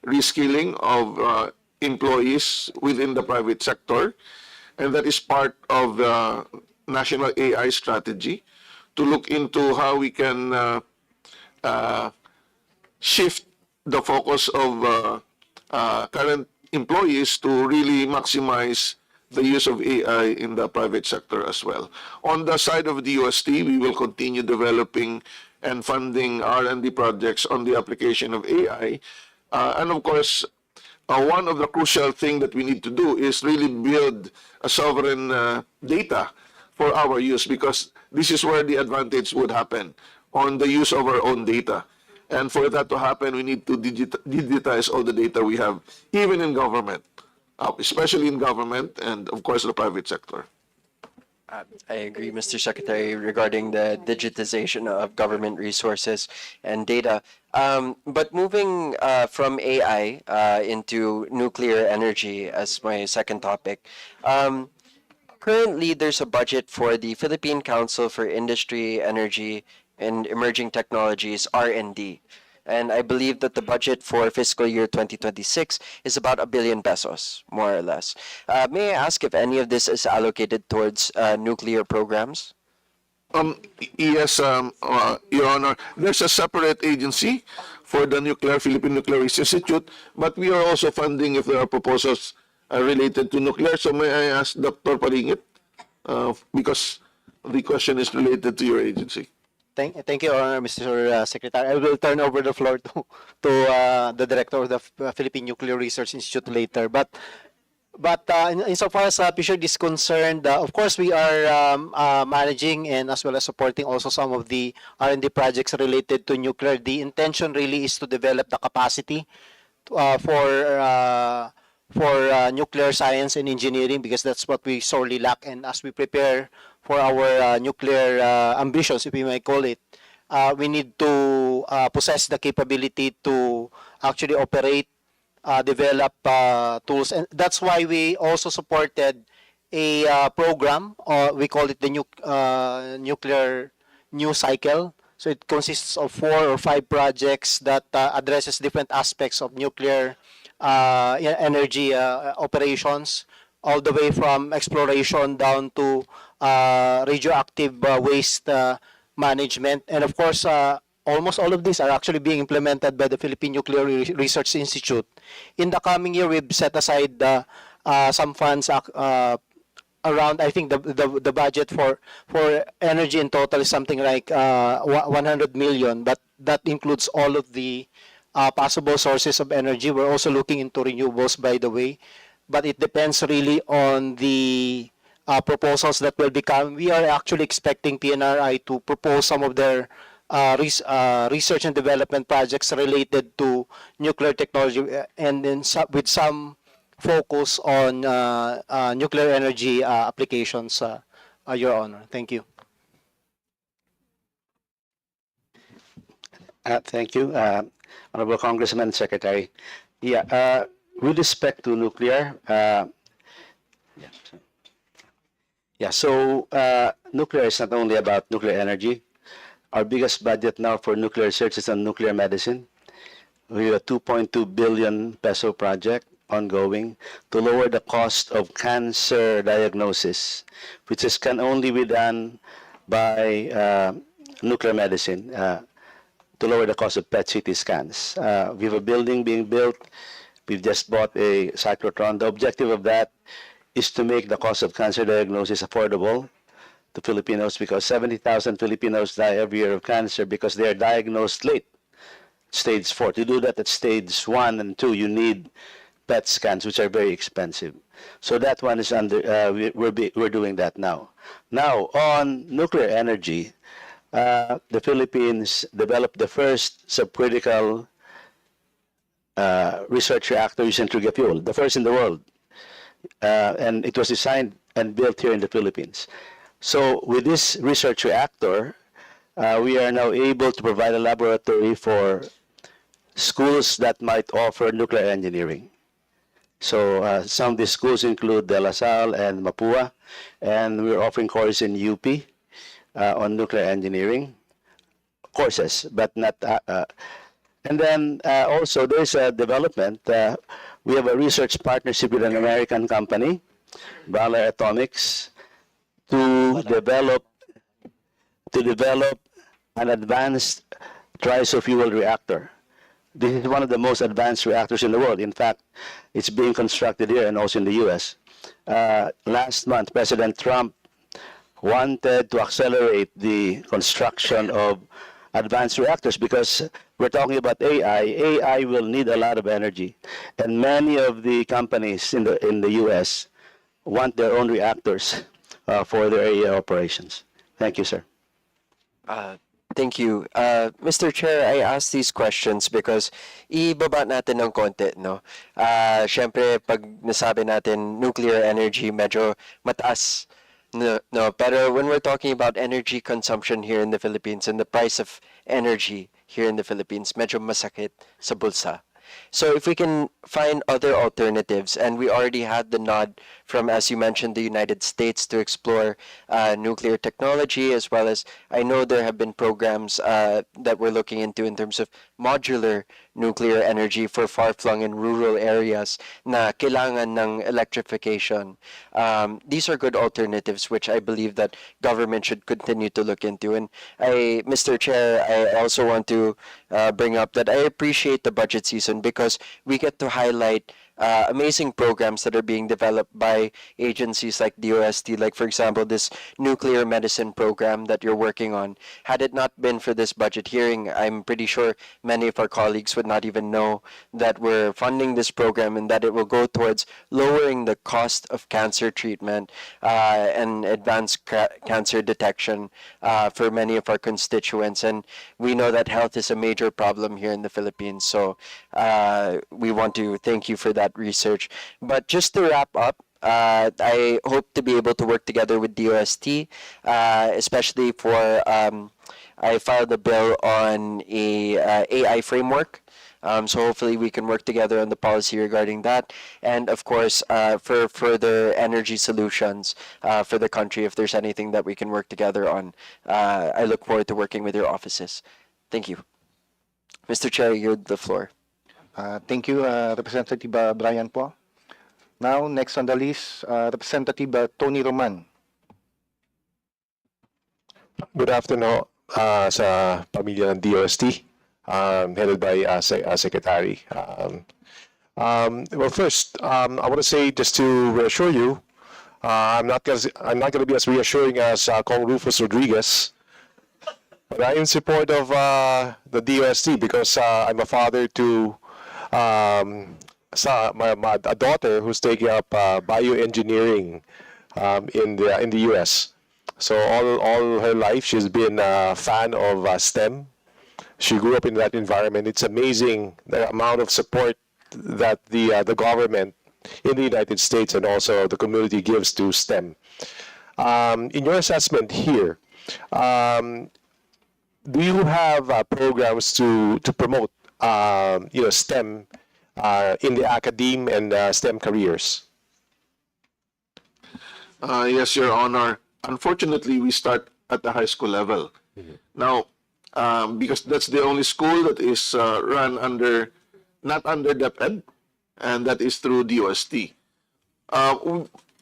S3: reskilling of employees within the private sector. And that is part of the national AI strategy to look into how we can shift the focus of current employees to really maximize the use of AI in the private sector as well. On the side of the UST, we will continue developing and funding R&D projects on the application of AI. And of course, one of the crucial things that we need to do is really build a sovereign data for our use, because this is where the advantage would happen, on the use of our own data. And for that to happen, we need to digitize all the data we have, even in government, especially in government and, of course, the private sector.
S14: I agree, Mr. Secretary, regarding the digitization of government resources and data. But moving from AI into nuclear energy as my second topic, currently there's a budget for the Philippine Council for Industry, Energy, and Emerging Technologies, R&D. And I believe that the budget for fiscal year 2026 is about 1 billion pesos, more or less. May I ask if any of this is allocated towards nuclear programs?
S3: Yes, Your Honor. There's a separate agency for the Philippine Nuclear Research Institute, but we are also funding if there are proposals related to nuclear. So may I ask Dr. Paringit, because the question is related to your agency.
S7: Thank you, Mr. Secretary. I will turn over the floor to the director of the Philippine Nuclear Research Institute later. But insofar as PSURD is concerned, of course we are managing and as well as supporting also some of the R&D projects related to nuclear. The intention really is to develop the capacity for nuclear science and engineering, because that's what we sorely lack. And as we prepare for our nuclear ambitions, if we may call it, we need to possess the capability to actually operate, develop tools. And that's why we also supported a program, we call it the Nuclear New Cycle. So it consists of 4 or 5 projects that addresses different aspects of nuclear energy operations, all the way from exploration down to radioactive waste management. And of course, almost all of these are actually being implemented by the Philippine Nuclear Research Institute. In the coming year, we've set aside some funds around, I think the budget for energy in total is something like 100 million, but that includes all of the possible sources of energy. We're also looking into renewables, by the way, but it depends really on the proposals that will become. We are actually expecting PNRI to propose some of their research and development projects related to nuclear technology, and then with some focus on nuclear energy applications, Your Honor. Thank you.
S15: Thank you, Honorable Congressman Secretary. Yeah, with respect to nuclear, nuclear is not only about nuclear energy. Our biggest budget now for nuclear research is on nuclear medicine. We have a 2.2 billion peso project ongoing to lower the cost of cancer diagnosis, which can only be done by nuclear medicine, to lower the cost of PET-CT scans. We have a building being built. We've just bought a cyclotron. The objective of that is to make the cost of cancer diagnosis affordable to Filipinos, because 70,000 Filipinos die every year of cancer because they are diagnosed late, stage 4. To do that at stage 1 and 2, you need PET scans, which are very expensive. So that one is under, we're doing that now. Now, on nuclear energy, the Philippines developed the first subcritical research reactor using trigger fuel, the first in the world. And it was designed and built here in the Philippines. So with this research reactor, we are now able to provide a laboratory for schools that might offer nuclear engineering. So some of these schools include De La Salle and Mapua, and we're offering courses in UP on nuclear engineering courses, but not. And then also there's a development. We have a research partnership with an American company, Valor Atomics, to develop an advanced trisofuel reactor. This is one of the most advanced reactors in the world. In fact, it's being constructed here and also in the U.S. Last month, President Trump wanted to accelerate the construction of advanced reactors because we're talking about AI. AI will need a lot of energy, and many of the companies in the U.S. want their own reactors for their AI operations. Thank you, sir.
S14: Thank you. Mr. Chair, I ask these questions because ibaba natin ng konti, no? Siyempre, pag nasabi natin nuclear energy, medyo mataas. No, pero when we're talking about energy consumption here in the Philippines and the price of energy here in the Philippines, medyo masakit sa bulsa. So if we can find other alternatives, and we already had the nod from, as you mentioned, the United States to explore nuclear technology, as well as I know there have been programs that we're looking into in terms of modular nuclear energy for far-flung and rural areas na kailangan ng electrification. These are good alternatives, which I believe that government should continue to look into. And Mr. Chair, I also want to bring up that I appreciate the budget season because we get to highlight amazing programs that are being developed by agencies like DOST, like, for example, this nuclear medicine program that you're working on. Had it not been for this budget hearing, I'm pretty sure many of our colleagues would not even know that we're funding this program and that it will go towards lowering the cost of cancer treatment and advanced cancer detection for many of our constituents. And we know that health is a major problem here in the Philippines. So we want to thank you for that research. But just to wrap up, I hope to be able to work together with DOST, especially for I filed a bill on a AI framework. So hopefully we can work together on the policy regarding that. And of course, for further energy solutions for the country, if there's anything that we can work together on, I look forward to working with your offices. Thank you. Mr. Chair, you have the floor.
S9: Thank you, Representative Brian po. Now, next on the list, Representative Tony Roman.
S16: Good afternoon sa pamilya ng DOST, headed by Secretary. Well, first, I want to say, just to reassure you, I'm not going to be as reassuring as Kong Rufus Rodriguez, but I am in support of the DOST because I'm a father to a daughter who's taking up bioengineering in the U.S. So all her life she's been a fan of STEM. She grew up in that environment. It's amazing the amount of support that the government in the United States and also the community gives to STEM. In your assessment here, do you have programs to promote STEM in the academe and STEM careers?
S3: Yes, Your Honor. Unfortunately, we start at the high school level. Now, because that's the only school that is run not under DepEd, and that is through DOST.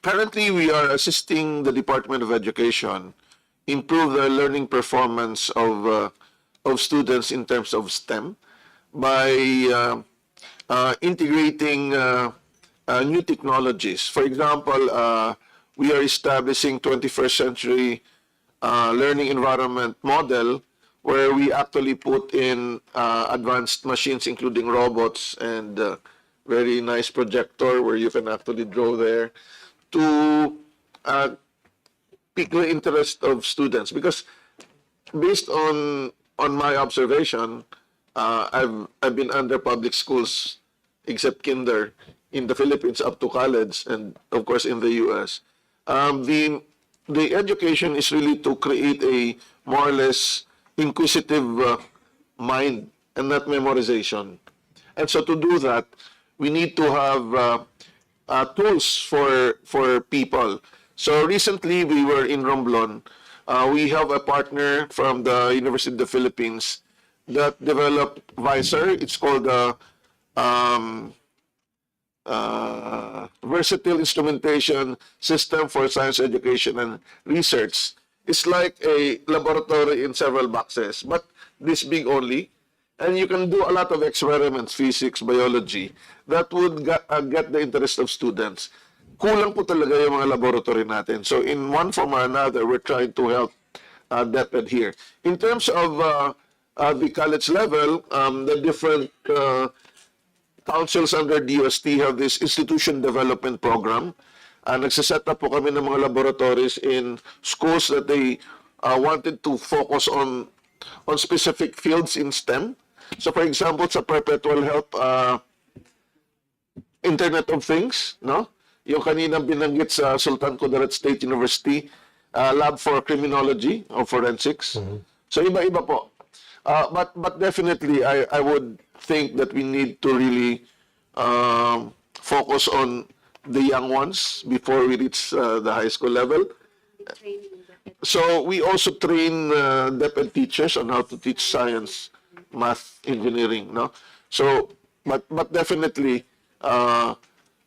S3: Currently, we are assisting the Department of Education improve the learning performance of students in terms of STEM by integrating new technologies. For example, we are establishing 21st century learning environment model where we actually put in advanced machines, including robots and very nice projector where you can actually draw there to pique the interest of students. Because based on my observation, I've been under public schools except kinder in the Philippines up to college and of course in the US. The education is really to create a more or less inquisitive mind and not memorization. And so to do that, we need to have tools for people. So recently we were in Romblon. We have a partner from the University of the Philippines that developed Visor. It's called the Versatile Instrumentation System for Science Education and Research. It's like a laboratory in several boxes, but this big only. And you can do a lot of experiments, physics, biology, that would get the interest of students. Kulang po talaga yung mga laboratory natin. So in one form or another, we're trying to help DepEd here. In terms of the college level, the different councils under DOST have this institution development program. Nagsaset up po kami ng mga laboratories in schools that they wanted to focus on specific fields in STEM. So for example, sa perpetual health, Internet of Things, no? Yung kaninang binanggit sa Sultan Kudarat State University, Lab for Criminology or Forensics. So iba-iba po. But definitely, I would think that we need to really focus on the young ones before we reach the high school level. So we also train DepEd teachers on how to teach science, math, engineering, no? So, but definitely,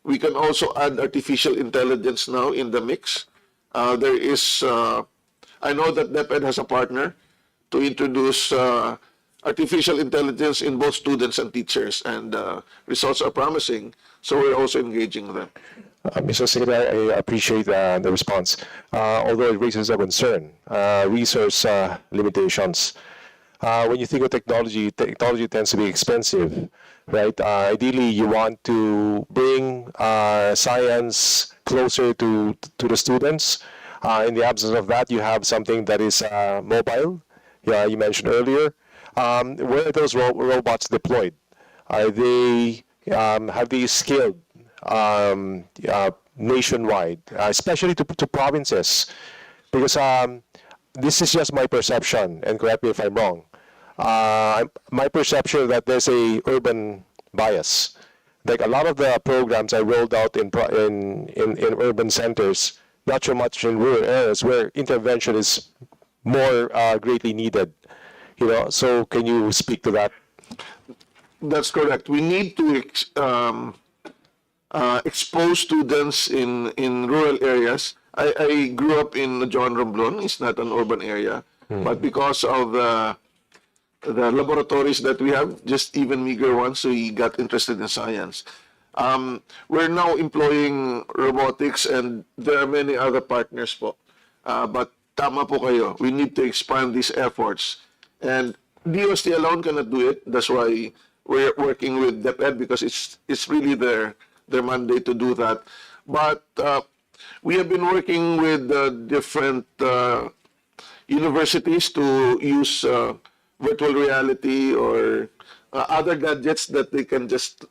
S3: we can also add artificial intelligence now in the mix. There is, I know that DepEd has a partner to introduce artificial intelligence in both students and teachers, and results are promising, so we're also engaging them.
S16: Mr. Secretary, I appreciate the response. Although it raises a concern, resource limitations. When you think of technology tends to be expensive, right? Ideally, you want to bring science closer to the students. In the absence of that, you have something that is mobile. Yeah, you mentioned earlier. Where are those robots deployed? Are they have they scaled nationwide, especially to provinces? Because this is just my perception, and correct me if I'm wrong. My perception that there's a urban bias. Like a lot of the programs I rolled out in urban centers, not so much in rural areas where intervention is more greatly needed. You know, so can you speak to that?
S3: That's correct. We need to expose students in rural areas. I grew up in John Romblon. It's not an urban area, but because of the laboratories that we have, just even meager ones, we got interested in science. We're now employing robotics, and there are many other partners po. But tama po kayo. We need to expand these efforts. And DOST alone cannot do it. That's why we're working with DepEd, because it's really their mandate to do that. But we have been working with different universities to use virtual reality or other gadgets that they can just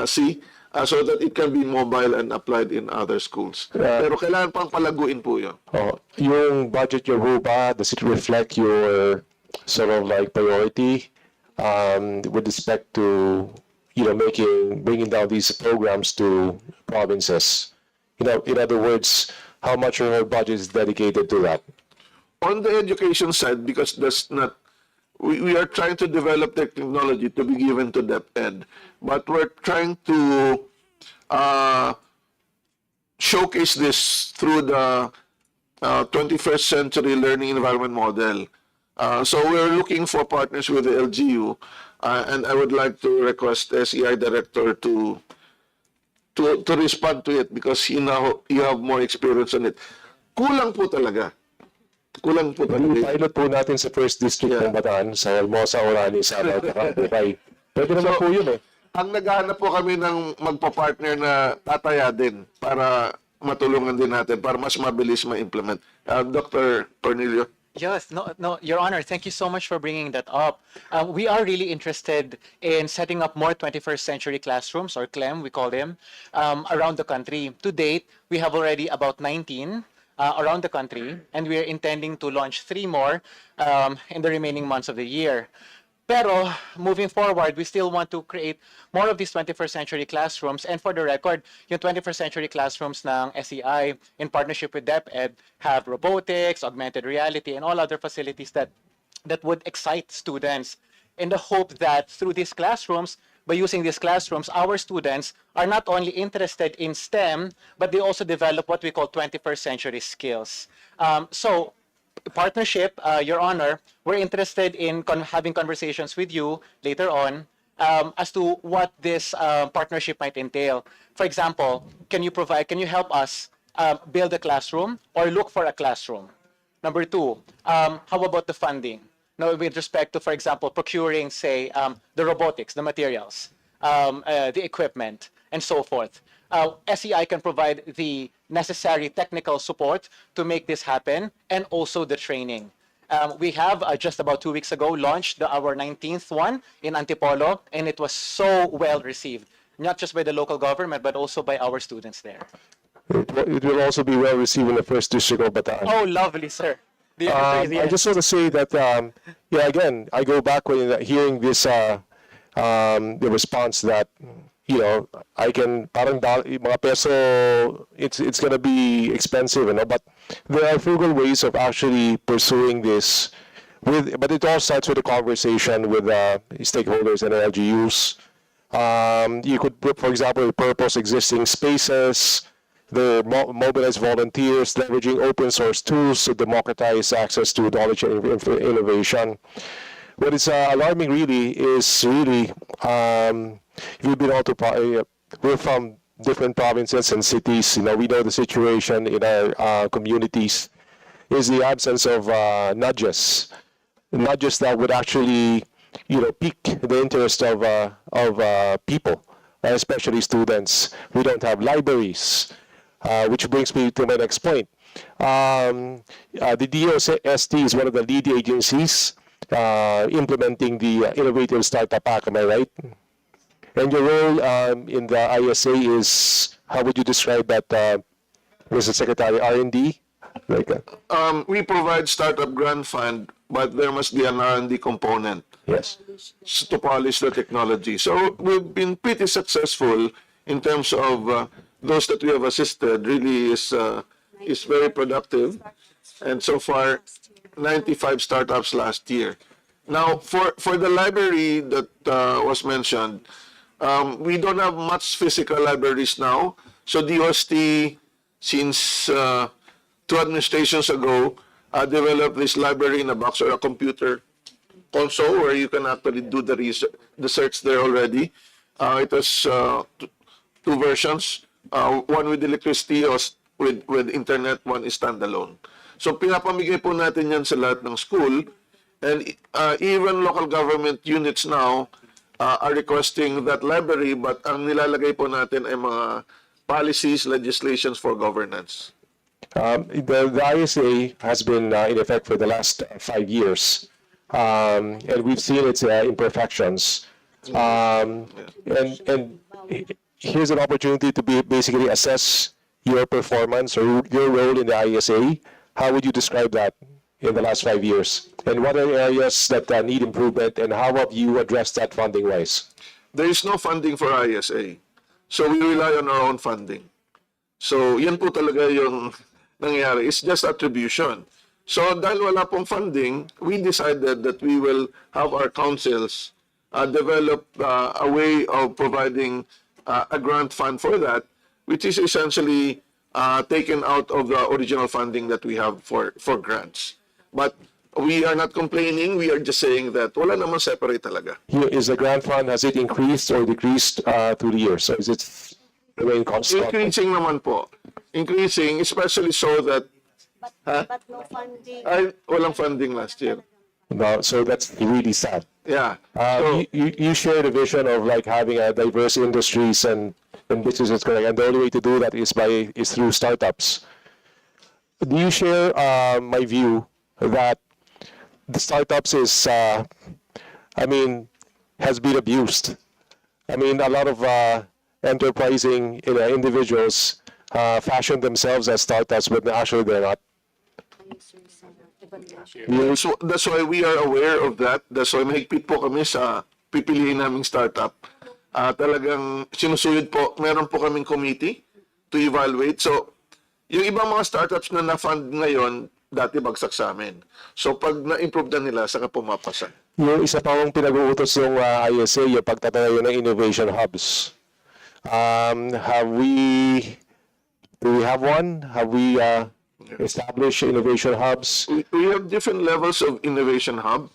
S3: see, so that it can be mobile and applied in other schools. Pero kailangan pang palaguin po yun.
S16: Yung budget your ba, does it reflect your sort of like priority with respect to, you know, bringing down these programs to provinces? You know, in other words, how much of our budget is dedicated to that?
S3: On the education side, because that's not, we are trying to develop technology to be given to DepEd, but we're trying to showcase this through the 21st century learning environment model. So we're looking for partners with the LGU, and I would like to request SEI director to respond to it, because you have more experience on it. Kulang po talaga.
S16: Pilot po natin sa first district ng Bataan, sa Hermosa, Orani, Sabah, Dubai. Pwede naman po yun eh.
S3: Ang naghahanap po kami ng magpa-partner na tataya din para matulungan din natin, para mas mabilis ma-implement. Dr. Cornelio?
S11: Yes, no, Your Honor, thank you so much for bringing that up. We are really interested in setting up more 21st century classrooms, or CLEM, we call them, around the country. To date, we have already about 19 around the country, and we are intending to launch 3 more in the remaining months of the year. Pero moving forward, we still want to create more of these 21st century classrooms. And for the record, yung 21st century classrooms ng SEI in partnership with DepEd have robotics, augmented reality, and all other facilities that would excite students in the hope that through these classrooms, by using these classrooms, our students are not only interested in STEM, but they also develop what we call 21st century skills. So partnership, Your Honor, we're interested in having conversations with you later on as to what this partnership might entail. For example, can you help us build a classroom or look for a classroom? Number two, how about the funding? Now, with respect to, for example, procuring, say, the robotics, the materials, the equipment, and so forth. SEI can provide the necessary technical support to make this happen, and also the training. We have, just about 2 weeks ago, launched our 19th one in Antipolo, and it was so well received, not just by the local government, but also by our students there.
S16: It will also be well received in the first district of Bataan.
S11: Oh, lovely, sir. The answer is yes.
S16: I just want to say that, yeah, again, I go back when hearing this, the response that, you know, I can, parang mga peso, it's going to be expensive, you know, but there are frugal ways of actually pursuing this. But it all starts with a conversation with stakeholders and LGUs. You could, for example, repurpose existing spaces, the mobilize volunteers, leveraging open source tools to democratize access to knowledge and innovation. What is alarming really is really, we've been all to, we're from different provinces and cities, you know, we know the situation in our communities, is the absence of nudges that would actually, you know, pique the interest of people, especially students. We don't have libraries. Which brings me to my next point. The DOST is one of the lead agencies implementing the Innovative Startup Act, am I right? And your role in the ISA is, how would you describe that, Mr. Secretary, R&D?
S3: We provide startup grant fund, but there must be an R&D component.
S16: Yes.
S3: To polish the technology. So we've been pretty successful in terms of those that we have assisted. Really is very productive, and so far 95 startups last year. Now for the library that was mentioned, we don't have much physical libraries now. So DOST, since 2 administrations ago, developed this library in a box, or a computer console where you can actually do the search there already. It has 2 versions. One with electricity, or with internet, one is standalone. So pinapamigay po natin yan sa lahat ng school, and even local government units now are requesting that library, but ang nilalagay po natin ay mga policies, legislations for governance.
S16: The ISA has been in effect for the last 5 years, and we've seen its imperfections. And here's an opportunity to basically assess your performance or your role in the ISA. How would you describe that in the last 5 years? And what are areas that need improvement, and how have you addressed that funding-wise?
S3: There is no funding for ISA. So we rely on our own funding. So yan po talaga yung nangyari. It's just attribution. So dahil wala pong funding, we decided that we will have our councils develop a way of providing a grant fund for that, which is essentially taken out of the original funding that we have for grants. But we are not complaining. We are just saying that wala naman separate talaga.
S16: Is the grant fund, has it increased or decreased through the years? So is it remain constant?
S3: Increasing naman po. Increasing, especially so that
S17: But no funding.
S3: ay, walang funding last year.
S16: No, so that's really sad.
S3: Yeah.
S16: You share the vision of like having a diverse industries and businesses, correct? And the only way to do that is through startups. Do you share my view that the startups is, has been abused? I mean, a lot of enterprising individuals fashion themselves as startups, but actually they're not.
S3: So that's why we are aware of that. That's why mahigpit po kami sa pipiliin naming startup. Talagang sinusuyod po, meron po kaming committee to evaluate. So, yung ibang mga startups na na-fund ngayon, dati bagsak sa amin. So, pag na-improve na nila, saka pumapasa.
S16: Yung isa pa mong pinag-uutos yung ISA, yung pagtatayo ng innovation hubs. Do we have one? Have we established innovation hubs?
S3: We have different levels of innovation hub.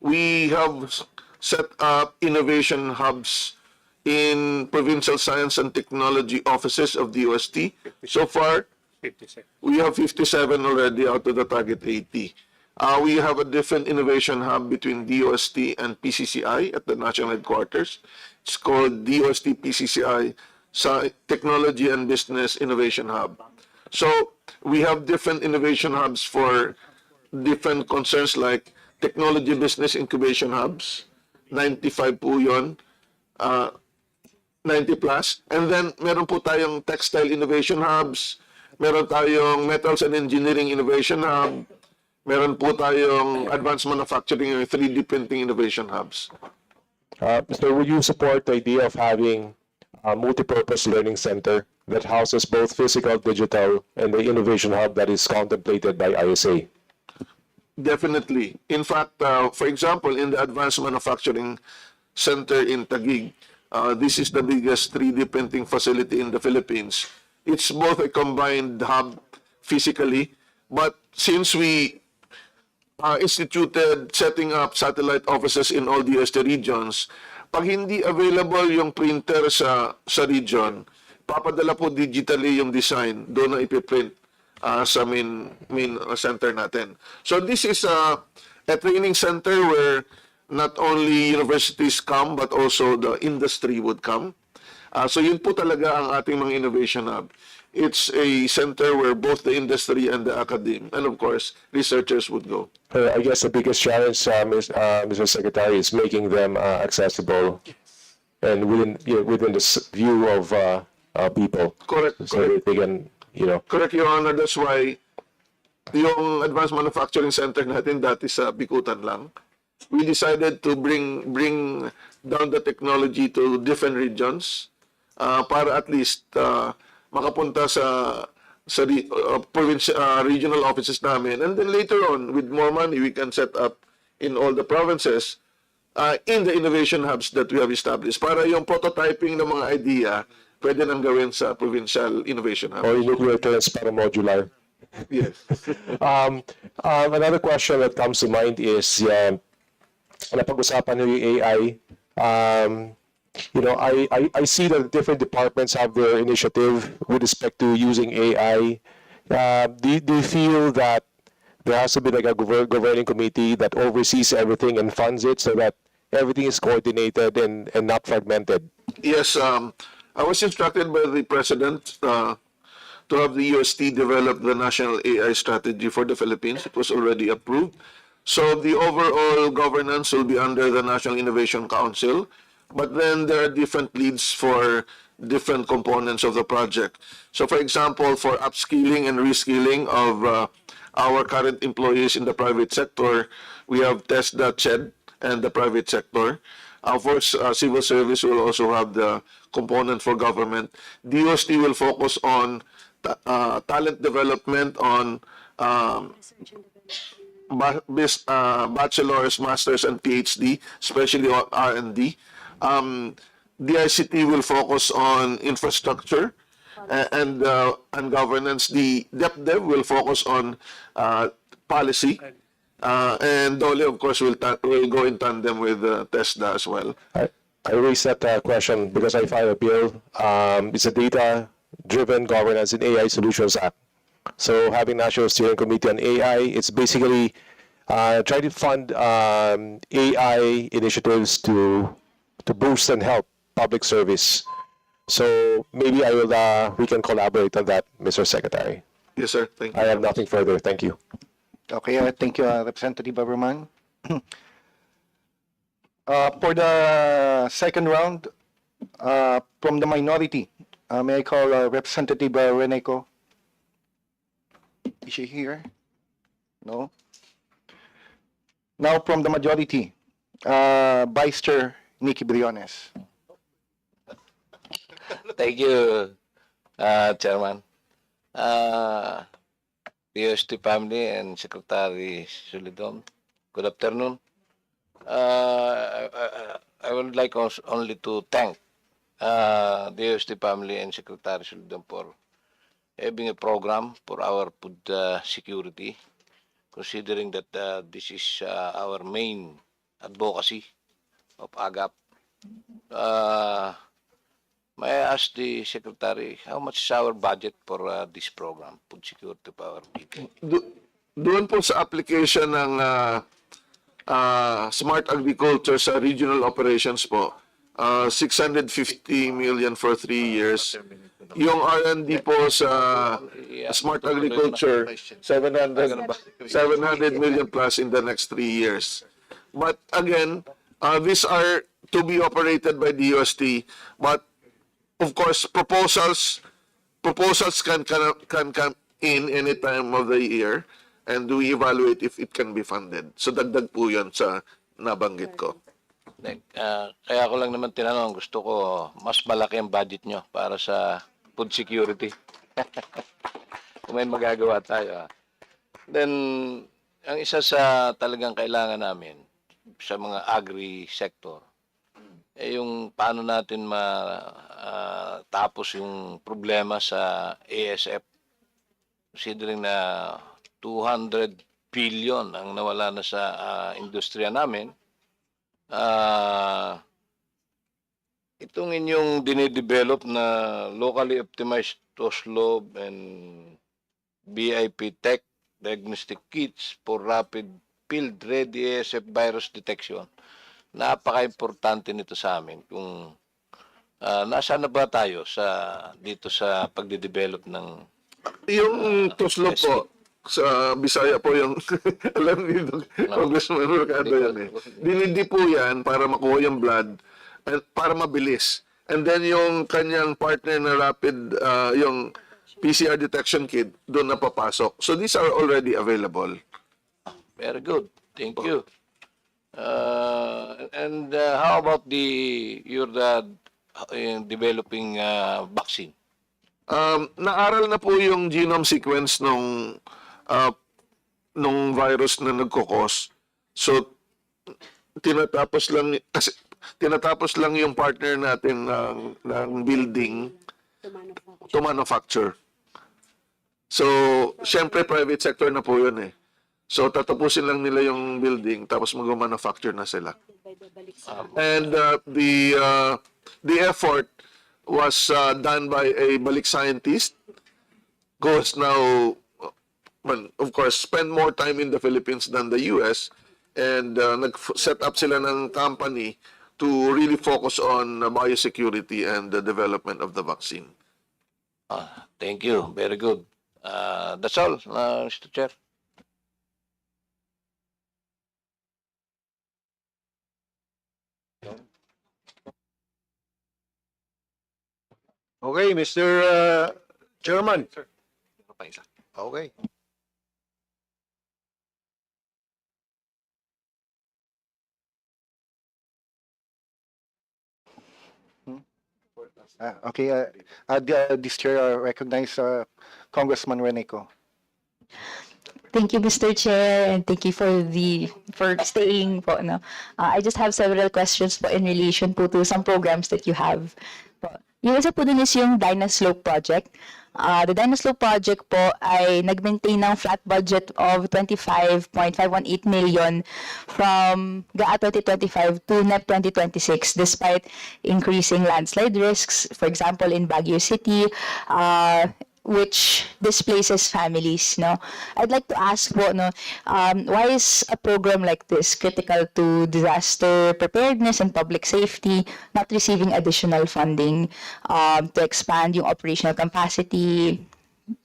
S3: We have set up innovation hubs in provincial science and technology offices of the UST. So far,
S8: 57.
S3: we have 57 already out of the target 80. We have a different innovation hub between DOST and PCCI at the national headquarters. It's called DOST PCCI Technology and Business Innovation Hub. So we have different innovation hubs for different concerns like technology business incubation hubs, 95 po yun, 90 plus. And then meron po tayong textile innovation hubs, meron tayong metals and engineering innovation hub, meron po tayong advanced manufacturing and 3D printing innovation hubs.
S16: Mr. Would you support the idea of having a multi-purpose learning center that houses both physical, digital, and the innovation hub that is contemplated by ISA?
S3: Definitely. In fact, for example, in the Advanced Manufacturing Center in Taguig, this is the biggest 3D printing facility in the Philippines. It's both a combined hub physically, but since we instituted setting up satellite offices in all the UST regions, pag hindi available yung printer sa region, papadala po digitally yung design, doon na ipiprint sa main center natin. So this is a training center where not only universities come but also the industry would come. So yun po talaga ang ating mga innovation hub. It's a center where both the industry and the academe and of course researchers would go.
S16: I guess the biggest challenge, Mr. Secretary, is making them accessible and within the view of people.
S3: Correct.
S16: So that they can,
S3: Correct, Your Honor. That's why yung Advanced Manufacturing Center natin dati sa Bikutan lang. We decided to bring down the technology to different regions para at least makapunta sa regional offices namin. And then later on, with more money, we can set up in all the provinces in the innovation hubs that we have established para yung prototyping ng mga idea pwede nang gawin sa provincial innovation hub.
S16: or in nuclear terms, para modular.
S3: Yes.
S16: Another question that comes to mind is, napag-usapan niyo yung AI. I see that different departments have their initiative with respect to using AI. Do you feel that there has to be like a governing committee that oversees everything and funds it so that everything is coordinated and not fragmented?
S3: Yes, I was instructed by the President to have the UST develop the National AI Strategy for the Philippines. It was already approved. So the overall governance will be under the National Innovation Council, but then there are different leads for different components of the project. So for example, for upskilling and reskilling of our current employees in the private sector, we have TESDA, and the private sector. For civil service, will also have the component for government. DOST will focus on talent development on bachelor's, master's, and PhD, especially on R&D. DICT will focus on infrastructure and governance. The DepDev will focus on policy. And Dole, of course, will go in tandem with TESDA as well.
S16: I raised that question because I filed a bill. It's a data-driven governance in AI Solutions Act. So having National Steering Committee on AI, it's basically trying to fund AI initiatives to boost and help public service. So maybe we can collaborate on that, Mr. Secretary.
S3: Yes, sir. Thank you.
S16: I have nothing further. Thank you.
S9: Okay, thank you, Representative Aberman. For the second round, from the minority, may I call Representative Reneco? Is she here? No? Now from the majority, Vice Chair Nikki Briones.
S18: Thank you, Chairman. PST family and Secretary Solidom, good afternoon. I would like only to thank the UST family and Secretary Solidom for having a program for our food security, considering that this is our main advocacy of AGAP. May I ask the Secretary, how much is our budget for this program, food security for our people?
S3: Doon po sa application ng Smart Agriculture sa regional operations po, 650 million for 3 years. Yung R&D po sa Smart Agriculture, 700 million plus in the next 3 years. But again, these are to be operated by the UST, but of course, proposals can come in any time of the year, and we evaluate if it can be funded. So dagdag po yun sa nabanggit ko.
S18: Kaya ko lang naman tinanong, gusto ko mas malaki ang budget nyo para sa food security. Kung may magagawa tayo. Then, ang isa sa talagang kailangan namin sa mga agri-sector, yung paano natin tapos yung problema sa ASF, considering na 200 billion ang nawala na sa industriya namin. Itong inyong dinidevelop na locally optimized TOSLOB and BIP Tech diagnostic kits for rapid field-ready ASF virus detection, napaka-importante nito sa amin. Kung nasaan na ba tayo dito sa pagde-develop ng
S3: Yung TOSLOB po, sa Bisaya po yung alam ni Congressman Mercado yan eh. Dinidi po yan para makuha yung blood at para mabilis. And then yung kanyang partner na rapid, yung PCR detection kit, doon na papasok. So these are already available.
S18: Very good. Thank you. And how about your developing vaccine?
S3: Naaral na po yung genome sequence nung virus na nagkokos. So tinatapos lang yung partner natin ng building to manufacture. So syempre private sector na po yun eh. So tatapusin lang nila yung building tapos mag-manufacture na sila. And the effort was done by a balik scientist who has now, of course, spend more time in the Philippines than the US, and nag-set up sila ng company to really focus on biosecurity and the development of the vaccine.
S18: Thank you. Very good. That's all, Mr. Chair.
S9: Okay, Mr. Chairman. Okay. This chair recognize Congressman Reneco.
S10: Thank you, Mr. Chair, and thank you for staying po, no. I just have several questions po in relation po to some programs that you have. Yung isa po dun is yung Dynaslope project. The Dynaslope project po ay nag-maintain ng flat budget of 25.518 million from GAA 2025 to NEP 2026 despite increasing landslide risks, for example, in Baguio City, which displaces families, no? I'd like to ask po, no, why is a program like this critical to disaster preparedness and public safety not receiving additional funding to expand yung operational capacity,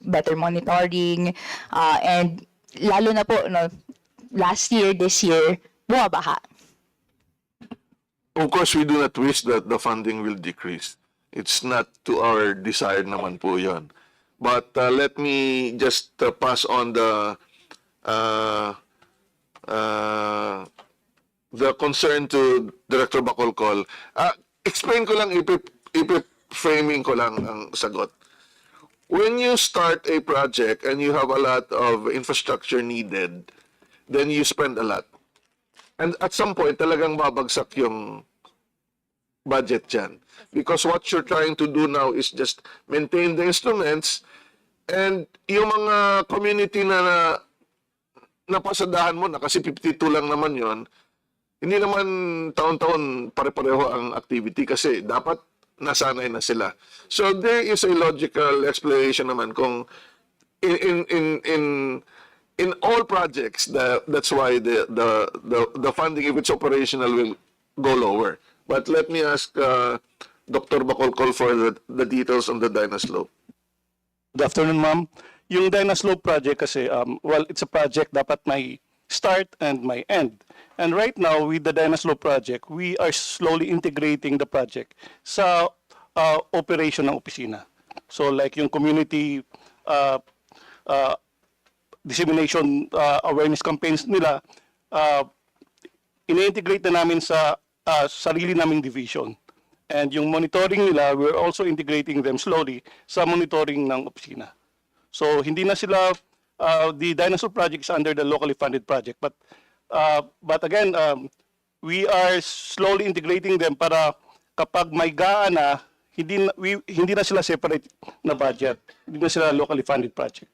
S10: better monitoring, and lalo na po, no, this year, bumabaha.
S3: Of course, we do not wish that the funding will decrease. It's not to our desire naman po yun. But let me just pass on the uh, the concern to Director Bacolcol. Explain ko lang, framing ko lang ang sagot. When you start a project and you have a lot of infrastructure needed, then you spend a lot. And at some point, talagang babagsak yung budget dyan. Because what you're trying to do now is just maintain the instruments, and yung mga community na napasadahan mo na, kasi 52 lang naman yon, hindi naman taon-taon pare-pareho ang activity kasi dapat nasanay na sila. So there is a logical explanation naman kung in all projects, that's why the funding, if it's operational, will go lower. But let me ask Dr. Bacolcol for the details on the Dynaslope.
S19: Good afternoon, ma'am. Yung Dynaslope project kasi, well, it's a project dapat may start and may end. And right now, with the Dynaslope project, we are slowly integrating the project sa operation ng opisina. So like yung community dissemination awareness campaigns nila, ina-integrate na namin sa sarili naming division. And yung monitoring nila, we're also integrating them slowly sa monitoring ng opisina. So hindi na sila, the Dinosaur project is under the locally funded project. But again, we are slowly integrating them para kapag may gaan na, hindi na sila separate na budget. Hindi na sila locally funded project.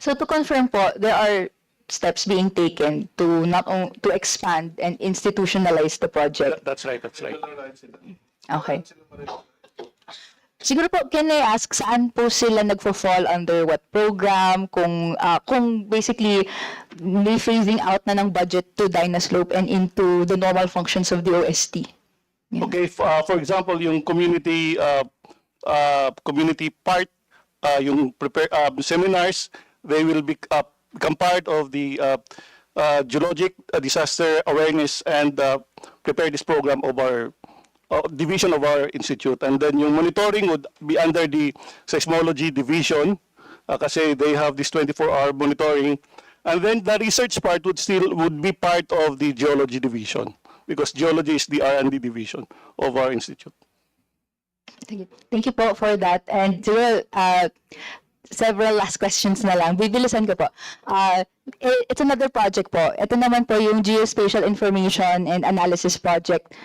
S10: So to confirm po, there are steps being taken to to expand and institutionalize the project.
S19: That's right, that's right.
S10: Okay. Siguro po, can I ask, saan po sila nagfo-fall under what program? Kung basically, may phasing out na ng budget to Dynaslope and into the normal functions of the OST? Yeah.
S19: Okay, for example, yung community part, yung seminars, they will become part of the geologic disaster awareness and preparedness program of our division of our institute. And then yung monitoring would be under the seismology division kasi they have this 24-hour monitoring. And then the research part would be part of the geology division because geology is the R&D division of our institute.
S10: Thank you po for that. And several last questions na lang. Bibilisan ko po. It's another project po. Ito naman po yung Geospatial Information and Analysis Project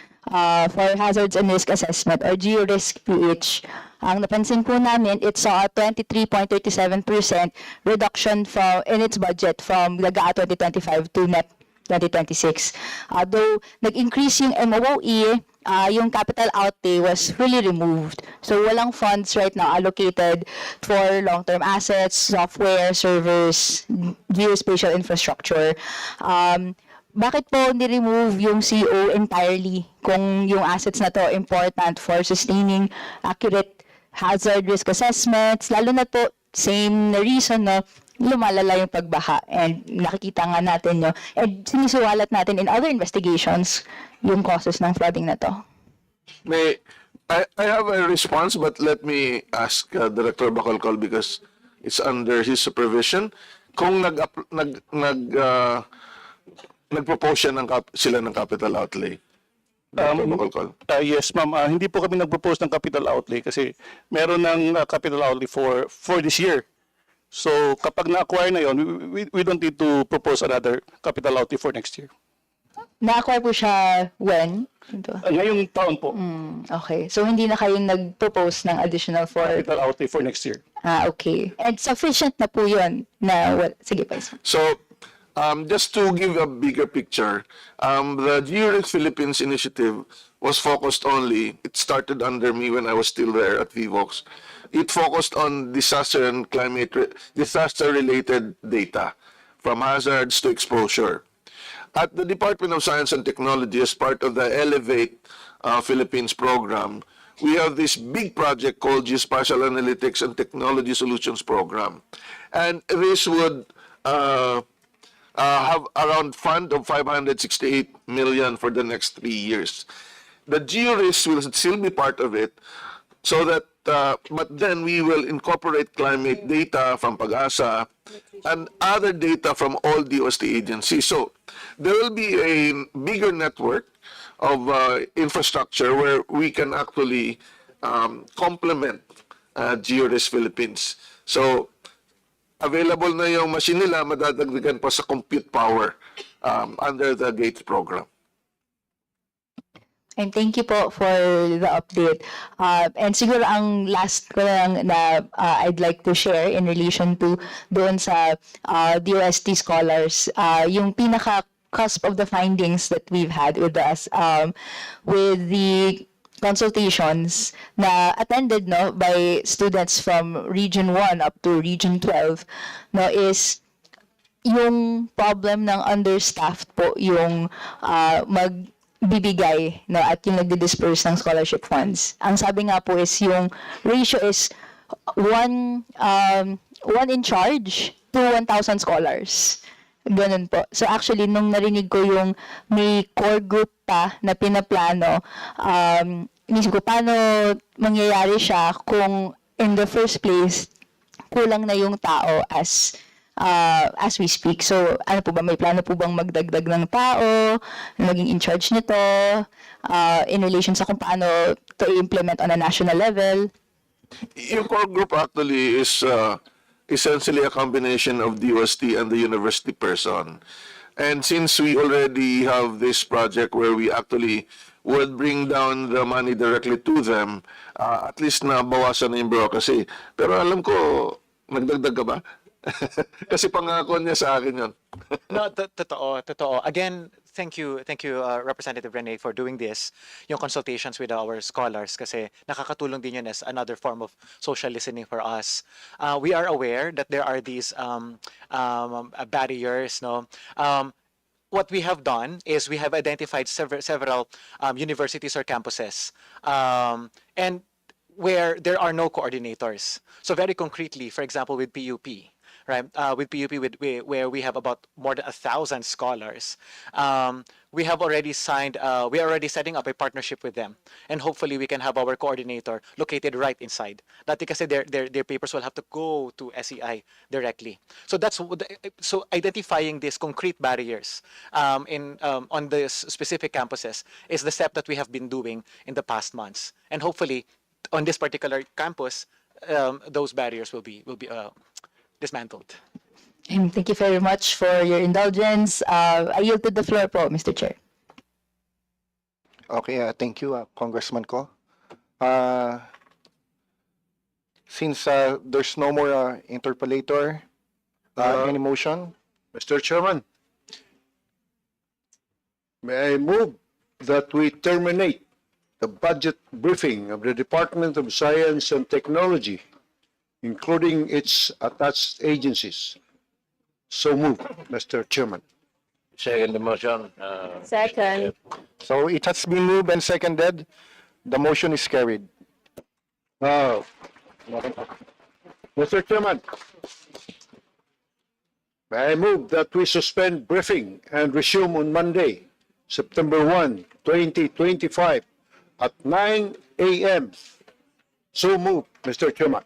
S10: for Hazards and Risk Assessment or GeoRisk-PH. Ang napansin po namin, it saw a 23.37% reduction in its budget from the GAA 2025 to NEP 2026. Though nag-increase yung MOE, yung capital outlay was fully removed. So walang funds right now allocated for long-term assets, software, servers, geospatial infrastructure. Bakit po ni-remove yung CO entirely kung yung assets na to important for sustaining accurate hazard risk assessments, lalo na po same na reason na lumalala yung pagbaha and nakikita nga natin and sinisuwalat natin in other investigations yung causes ng flooding na to.
S3: I have a response, but let me ask Director Bacolcol because it's under his supervision. Kung nag-propose sila ng capital outlay.
S19: Yes, ma'am. Hindi po kami nag-propose ng capital outlay kasi meron ng capital outlay for this year. So kapag na-acquire na yon, we don't need to propose another capital outlay for next year.
S10: Na-acquire po siya when?
S19: Ngayong taon po.
S10: Okay. So hindi na kayo nag-propose ng additional for
S19: capital outlay for next year.
S10: Okay. And sufficient na po yun na sige pa.
S3: So just to give a bigger picture, the GeoRisk Philippines initiative was focused it started under me when I was still there at Vivox. It focused on disaster and disaster-related data, from hazards to exposure. At the Department of Science and Technology, as part of the Elevate Philippines program, we have this big project called Geospatial Analytics and Technology Solutions Program. And this would have around fund of 568 million for the next 3 years. The GeoRisk will still be part of it so that but then we will incorporate climate data from Pag-asa and other data from all DOST agencies. So there will be a bigger network of infrastructure where we can actually complement GeoRes Philippines. So available na yung machine nila, madadagdagan pa sa compute power under the GATE program.
S10: And thank you po for the update. And siguro ang last ko lang na I'd like to share in relation to doon sa DOST scholars, yung pinaka-cusp of the findings that we've had with us, with the consultations na attended by students from Region 1 up to Region 12 is yung problem ng understaffed po yung magbibigay at yung nagdi-disperse ng scholarship funds. Ang sabi nga po is yung ratio is one in charge to 1,000 scholars. Ganun po. So actually, nung narinig ko yung may core group pa na pinaplano, inisip ko paano mangyayari siya kung in the first place, kulang na yung tao as we speak. So, ano po ba, may plano po bang magdagdag ng tao, maging in charge nito, in relation sa kung paano to implement on a national level?
S3: Yung core group actually is essentially a combination of DOST and the university person. And since we already have this project where we actually would bring down the money directly to them, at least na bawasan na yung bureaucracy. Pero alam ko, nagdagdag ka ba? Kasi pangako niya sa akin yun.
S11: No, totoo. Again, thank you, Representative Rene, for doing this, yung consultations with our scholars, kasi nakakatulong din yun as another form of social listening for us. We are aware that there are these barriers, what we have done is we have identified several universities or campuses, and where there are no coordinators. So very concretely, for example, with PUP, right? With PUP, where we have about more than 1,000 scholars, we have already signed. We are already setting up a partnership with them, and hopefully we can have our coordinator located right inside. Dati kasi their papers will have to go to SEI directly. So so identifying these concrete barriers on the specific campuses is the step that we have been doing in the past months, and hopefully on this particular campus, those barriers will be dismantled.
S10: And thank you very much for your indulgence. I yield to the floor po, Mr. Chair.
S9: Okay, thank you, Congressman Ko. Since there's no more interpolator, any motion?
S20: Mr. Chairman, may I move that we terminate the budget briefing of the Department of Science and Technology, including its attached agencies. So moved, Mr. Chairman.
S18: Second the motion.
S13: Second.
S9: So it has been moved and seconded. The motion is carried.
S20: Mr. Chairman, may I move that we suspend briefing and resume on Monday, September 1, 2025 at 9 a.m. So moved, Mr. Chairman.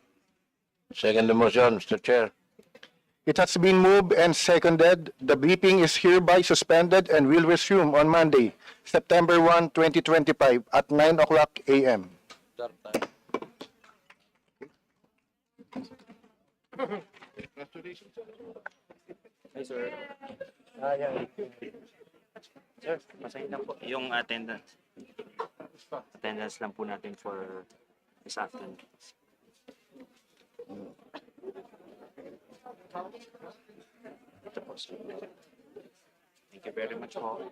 S18: Second the motion, Mr. Chair.
S9: It has been moved and seconded. The briefing is hereby suspended and will resume on Monday, September 1, 2025 at 9 o'clock a.m.
S21: Hi, sir. Sir, masahin lang po yung attendance. Attendance lang po natin for this afternoon. Ito po, sir. Thank you very much po.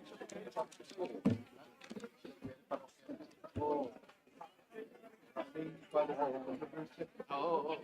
S18: Oh.